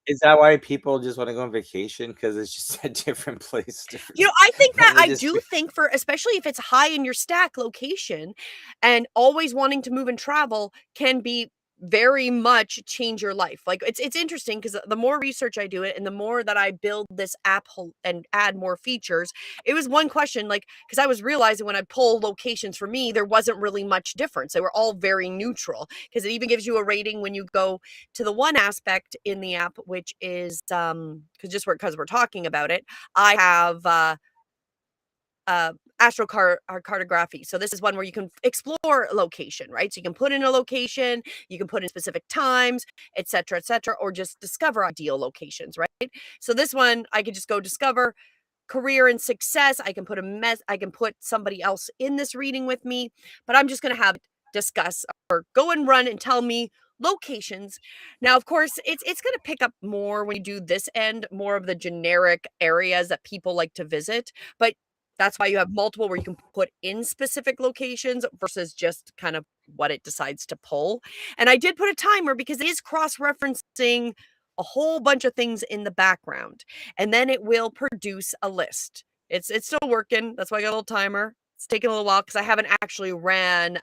Is that why people just want to go on vacation? Because it's just a different place, different. I think that And they I just do think for, especially if it's high in your stack location, and always wanting to move and travel can be very much change your life. Like it's interesting because the more research I do it and the more that I build this app and add more features, it was one question, like, because I was realizing when I pull locations for me, there wasn't really much difference. They were all very neutral because it even gives you a rating when you go to the one aspect in the app, which is because we're talking about it, I have astrocartography. So this is one where you can explore a location, right? So you can put in a location, you can put in specific times, et cetera, or just discover ideal locations, right? So this one, I could just go discover career and success. I can put somebody else in this reading with me, but I'm just going to have discuss or go and run and tell me locations. Now, of course, it's going to pick up more when you do this end, more of the generic areas that people like to visit, but that's why you have multiple where you can put in specific locations versus just kind of what it decides to pull. And I did put a timer because it is cross-referencing a whole bunch of things in the background, and then it will produce a list. It's still working. That's why I got a little timer. It's taking a little while because I haven't actually ran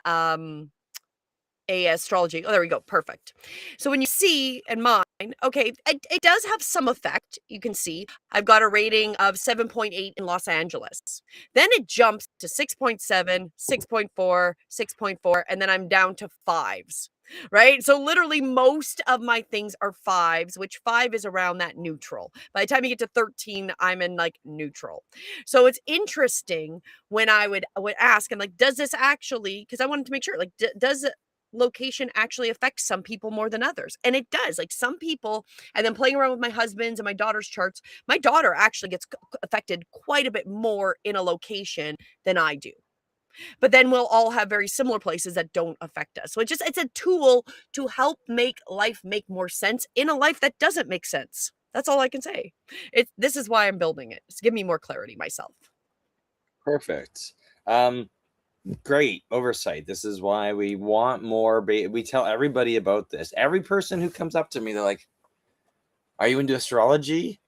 a astrology. Oh, there we go. Perfect. So when you see in mine, okay, it does have some effect. You can see I've got a rating of 7.8 in Los Angeles. Then it jumps to 6.7, 6.4, 6.4, and then I'm down to fives. Right. So literally most of my things are fives, which five is around that neutral. By the time you get to 13, I'm in like neutral. So it's interesting when I would ask, and like, does this actually, because I wanted to make sure, like, does location actually affects some people more than others? And it does. Like some people, and then playing around with my husband's and my daughter's charts, my daughter actually gets affected quite a bit more in a location than I do. But then we'll all have very similar places that don't affect us. So it's a tool to help make life make more sense in a life that doesn't make sense. That's all I can say. This is why I'm building it. It's give me more clarity myself. Perfect. Great oversight. This is why we want more. We tell everybody about this. Every person who comes up to me, they're like, "Are you into astrology?"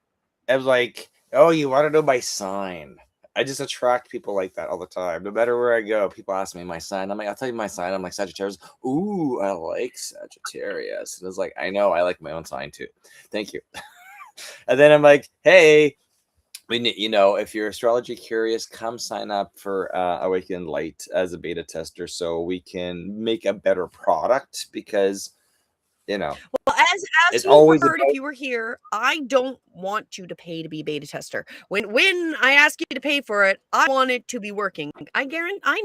I was like, "Oh, you want to know my sign?" I just attract people like that all the time. No matter where I go, people ask me my sign. I'm like, "I'll tell you my sign." I'm like Sagittarius. Ooh, I like Sagittarius. And it's like, I know I like my own sign too. Thank you. And then I'm like, "Hey, if you're astrology curious, come sign up for Awakened Light as a beta tester so we can make a better product because, Well, as it's you always heard, if about, you were here, I don't want you to pay to be beta tester. When I ask you to pay for it, I want it to be working. I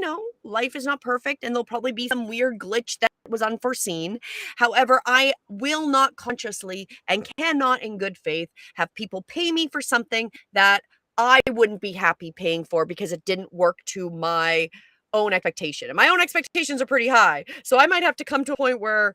know life is not perfect and there'll probably be some weird glitch that was unforeseen. However, I will not consciously and cannot in good faith have people pay me for something that I wouldn't be happy paying for because it didn't work to my own expectation. And my own expectations are pretty high. So I might have to come to a point where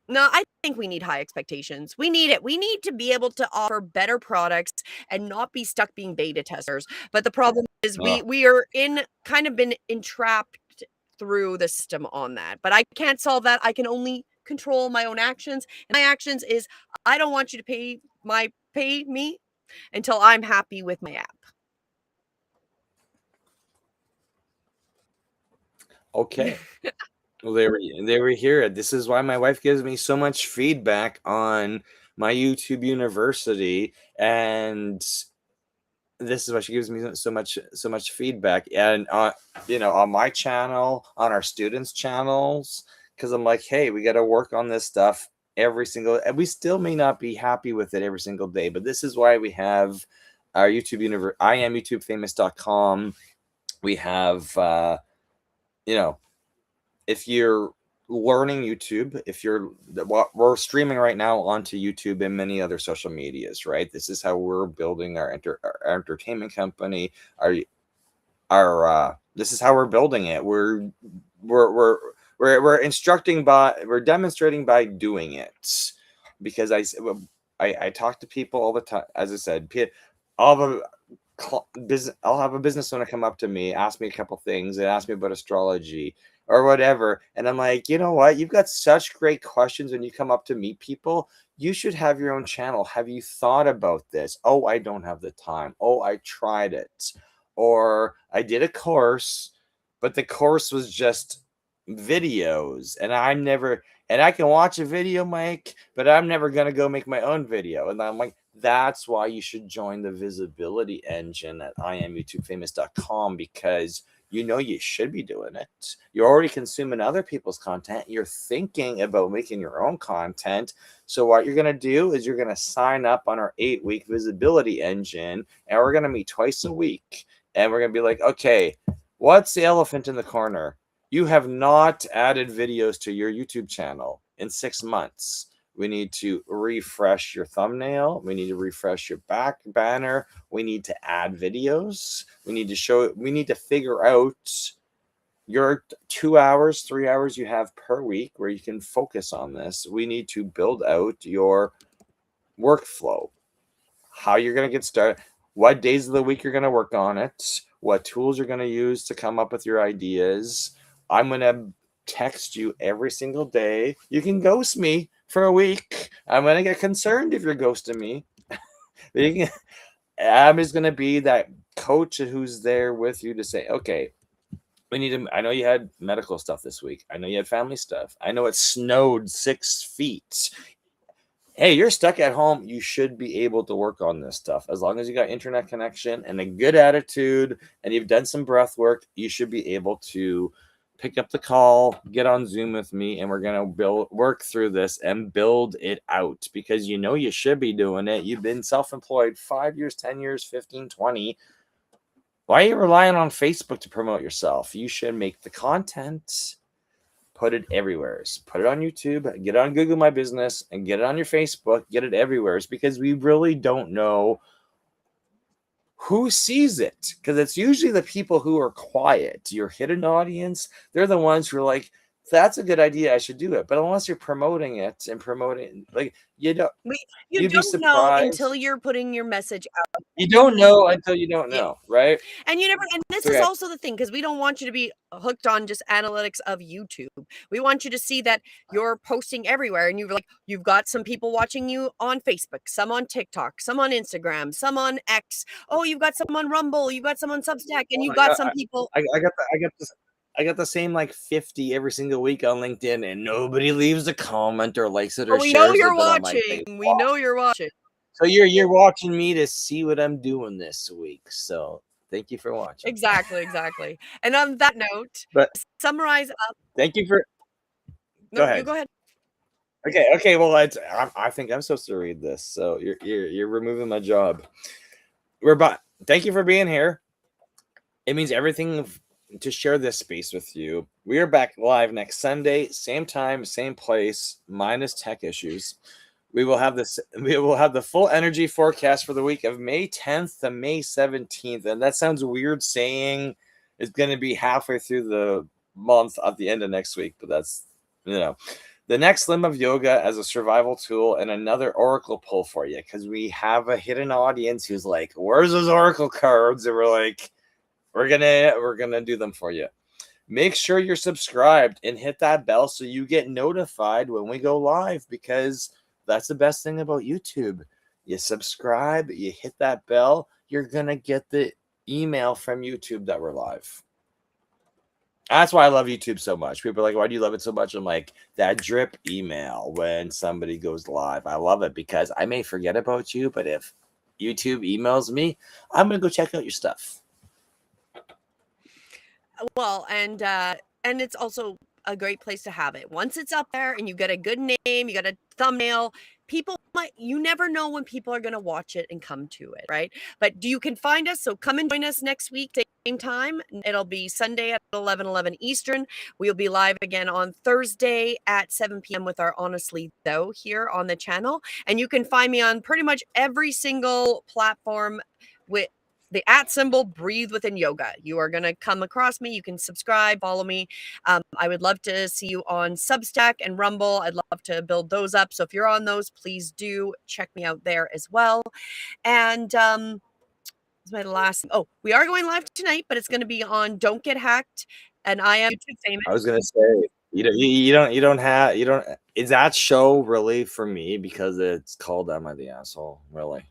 no, I think we need high expectations. We need it. We need to be able to offer better products and not be stuck being beta testers. But the problem is uh, we are in kind of been entrapped through the system on that. But I can't solve that. I can only control my own actions. And my actions is I don't want you to pay me until I'm happy with my app. okay. Well, they were here. This is why my wife gives me so much feedback on my YouTube University, and this is why she gives me so much feedback. And on my channel, on our students' channels, because I'm like, hey, we got to work on this stuff every single, and we still may not be happy with it every single day, but this is why we have our YouTube Universe. I am YouTubeFamous.com. We have if you're learning YouTube, if you're we're streaming right now onto YouTube and many other social medias, right? This is how we're building our entertainment company. Our this is how we're building it. We're we're we're instructing we're demonstrating by doing it, because I talk to people all the time. As I said, I'll have a business owner come up to me, ask me a couple things, and ask me about astrology or whatever, and I'm like, you know what? You've got such great questions when you come up to meet people. You should have your own channel. Have you thought about this? Oh, I don't have the time. Oh, I tried it, or I did a course, but the course was just videos, and I can watch a video, Mike, but I'm never gonna go make my own video. And I'm like, that's why you should join the visibility engine at IamYouTubeFamous.com, because you should be doing it. You're already consuming other people's content. You're thinking about making your own content. So what you're gonna do is you're gonna sign up on our 8-week visibility engine, and we're gonna meet twice a week, and we're gonna be like, okay, what's the elephant in the corner? You have not added videos to your YouTube channel in 6 months. We need to refresh your thumbnail. We need to refresh your back banner. We need to add videos. We need to figure out your 2 hours, 3 hours you have per week where you can focus on this. We need to build out your workflow, how you're going to get started, what days of the week you're going to work on it, what tools you're going to use to come up with your ideas. I'm going to text you every single day. You can ghost me for a week. I'm going to get concerned if you're ghosting me. I'm just going to be that coach who's there with you to say, okay, we need to. I know you had medical stuff this week. I know you had family stuff. I know it snowed 6 feet. Hey, you're stuck at home. You should be able to work on this stuff. As long as you got internet connection and a good attitude and you've done some breath work, you should be able to pick up the call, get on Zoom with me, and we're going to work through this and build it out, because you should be doing it. You've been self-employed 5 years, 10 years, 15, 20. Why are you relying on Facebook to promote yourself? You should make the content. Put it everywhere. Put it on YouTube, get it on Google My Business, and get it on your Facebook. Get it everywhere, because we really don't know who sees it, because it's usually the people who are quiet. Your hidden audience, they're the ones who are like, that's a good idea, I should do it. But unless you're promoting it and promoting, like, You you'd be don't know surprised. until you're putting your message out. You don't know until you don't know, right? And this is also the thing, because we don't want you to be hooked on just analytics of YouTube. We want you to see that you're posting everywhere, and you've got some people watching you on Facebook, some on TikTok, some on Instagram, some on X. Oh, you've got some on Rumble, you've got some on Substack, and you've got some people. I got the same like 50 every single week on LinkedIn, and nobody leaves a comment or likes it or shares it. We know you're watching. We know you're watching. So you're watching me to see what I'm doing this week. So thank you for watching. Exactly. And on that note, summarize up. Thank you for. No, go ahead. You go ahead. Okay. Well, I think I'm supposed to read this, so you're removing my job. Thank you for being here. It means everything to share this space with you. We are back live next Sunday, same time, same place, minus tech issues. We will have the full energy forecast for the week of May 10th to May 17th. And that sounds weird saying it's going to be halfway through the month at the end of next week, but that's, the next limb of yoga as a survival tool, and another oracle pull for you, because we have a hidden audience who's like, where's those oracle cards? And we're like, we're gonna do them for you. Make sure you're subscribed and hit that bell so you get notified when we go live, because that's the best thing about YouTube. You subscribe, you hit that bell, you're gonna get the email from YouTube that we're live. That's why I love YouTube so much. People are like, why do you love it so much? I'm like, that drip email when somebody goes live. I love it because I may forget about you, but if YouTube emails me, I'm going to go check out your stuff. Well, and it's also a great place to have it. Once it's up there and you get a good name, you got a thumbnail, you never know when people are going to watch it and come to it, right? But you can find us. So come and join us next week, same time. It'll be Sunday at 11 Eastern. We'll be live again on Thursday at 7 p.m. with our Honestly Though here on the channel. And you can find me on pretty much every single platform with the @ Breathe Within Yoga. You are going to come across me. You can subscribe, follow me. I would love to see you on Substack and Rumble. I'd love to build those up. So if you're on those, please do check me out there as well. And it's my last. Oh, we are going live tonight, but it's going to be on Don't Get Hacked, and I Am YouTube Famous. I was going to say, you don't. Is that show really for me because it's called Am I the Asshole? Really?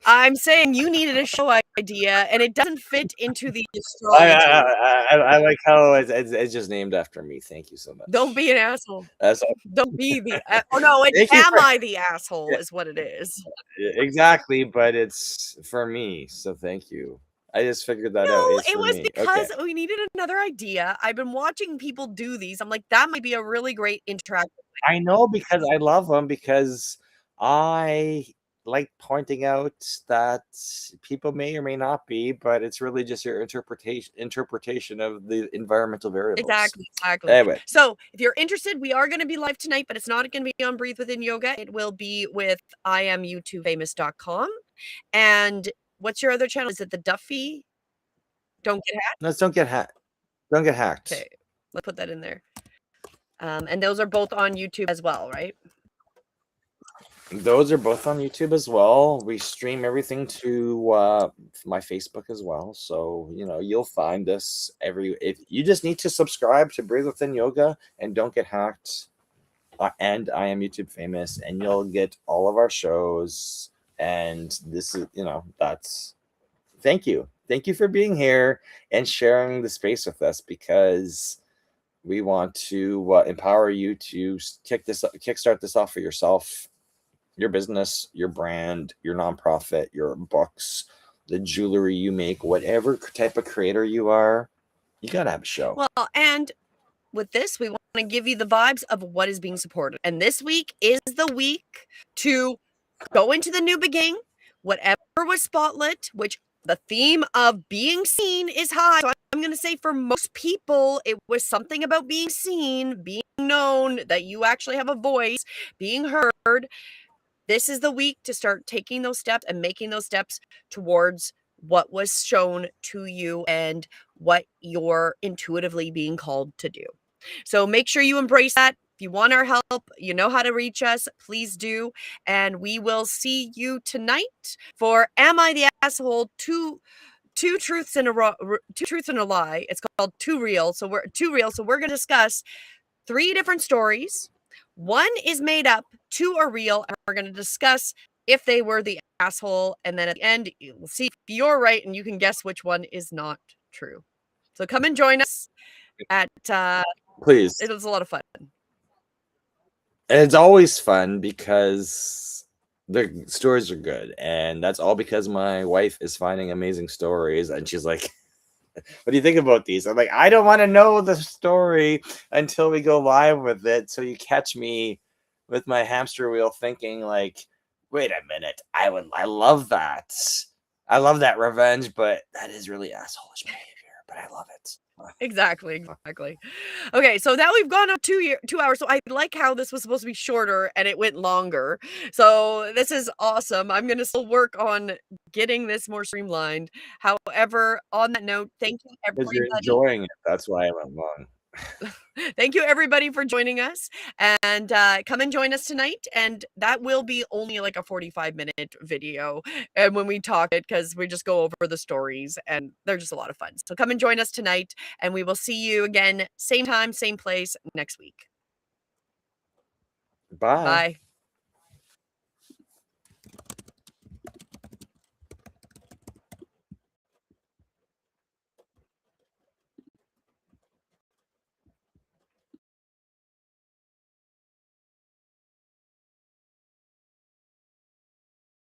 I'm saying you needed a show idea, and it doesn't fit into the I, astrology. I like how it's just named after me. Thank you so Don't much. be an asshole. That's all. Don't be the oh, no, it's Thank you am for I the asshole is what it is. exactly, but it's for me. So thank you. I just figured that out. No, It's it for was me. Okay. because we needed another idea. I've been watching people do these. I'm like, that might be a really great interactive. I know because I love them because I like pointing out that people may or may not be, but it's really just your interpretation of the environmental variables. Exactly. Anyway, So if you're interested, we are going to be live tonight, but it's not going to be on Breathe Within Yoga. It will be with IamYouTubeFamous.com. And what's your other channel? Is it the Duffy? Don't get hacked. let's don't get hacked. Don't get hacked. Okay, let's put that in there. And those are both on YouTube as well, right? Those are both on YouTube as well. We stream everything to my Facebook as well. So, you'll find us if you just need to subscribe to Breathe Within Yoga and Don't Get Hacked. And I Am YouTube Famous, and you'll get all of our shows. And this is, that's thank you. Thank you for being here and sharing the space with us because we want to empower you to kickstart this off for yourself, your business, your brand, your nonprofit, your books, the jewelry you make, whatever type of creator you are, you got to have a show. Well, and with this, we want to give you the vibes of what is being supported. And this week is the week to go into the new beginning, whatever was spotlit, which the theme of being seen is high. So I'm going to say for most people, it was something about being seen, being known, that you actually have a voice, being heard. This is the week to start taking those steps and making those steps towards what was shown to you and what you're intuitively being called to do. So make sure you embrace that. If you want our help, you know how to reach us. Please do. And we will see you tonight for Am I the Asshole? Two truths and a lie. It's called Too Real. So we're going to discuss 3 different stories. 1 is made up, 2 are real, and we're going to discuss if they were the asshole. And then at the end, we'll see if you're right and you can guess which one is not true. So come and join us at Please. it was a lot of fun. And it's always fun because the stories are good. And that's all because my wife is finding amazing stories. And she's like, what do you think about these? I'm like, I don't want to know the story until we go live with it. So you catch me with my hamster wheel thinking like, wait a minute. I love that. I love that revenge, but that is really assholeish behavior, but I love it. Exactly. Okay, so now we've gone up 2 hours. So I like how this was supposed to be shorter and it went longer. So this is awesome. I'm going to still work on getting this more streamlined. However, on that note, thank you Because everybody. you're enjoying it. That's why I went long. Thank you everybody for joining us, and come and join us tonight. And that will be only like a 45-minute video, and when we talk it, because we just go over the stories and they're just a lot of fun. So come and join us tonight, and we will see you again, same time, same place next week. Bye. Bye.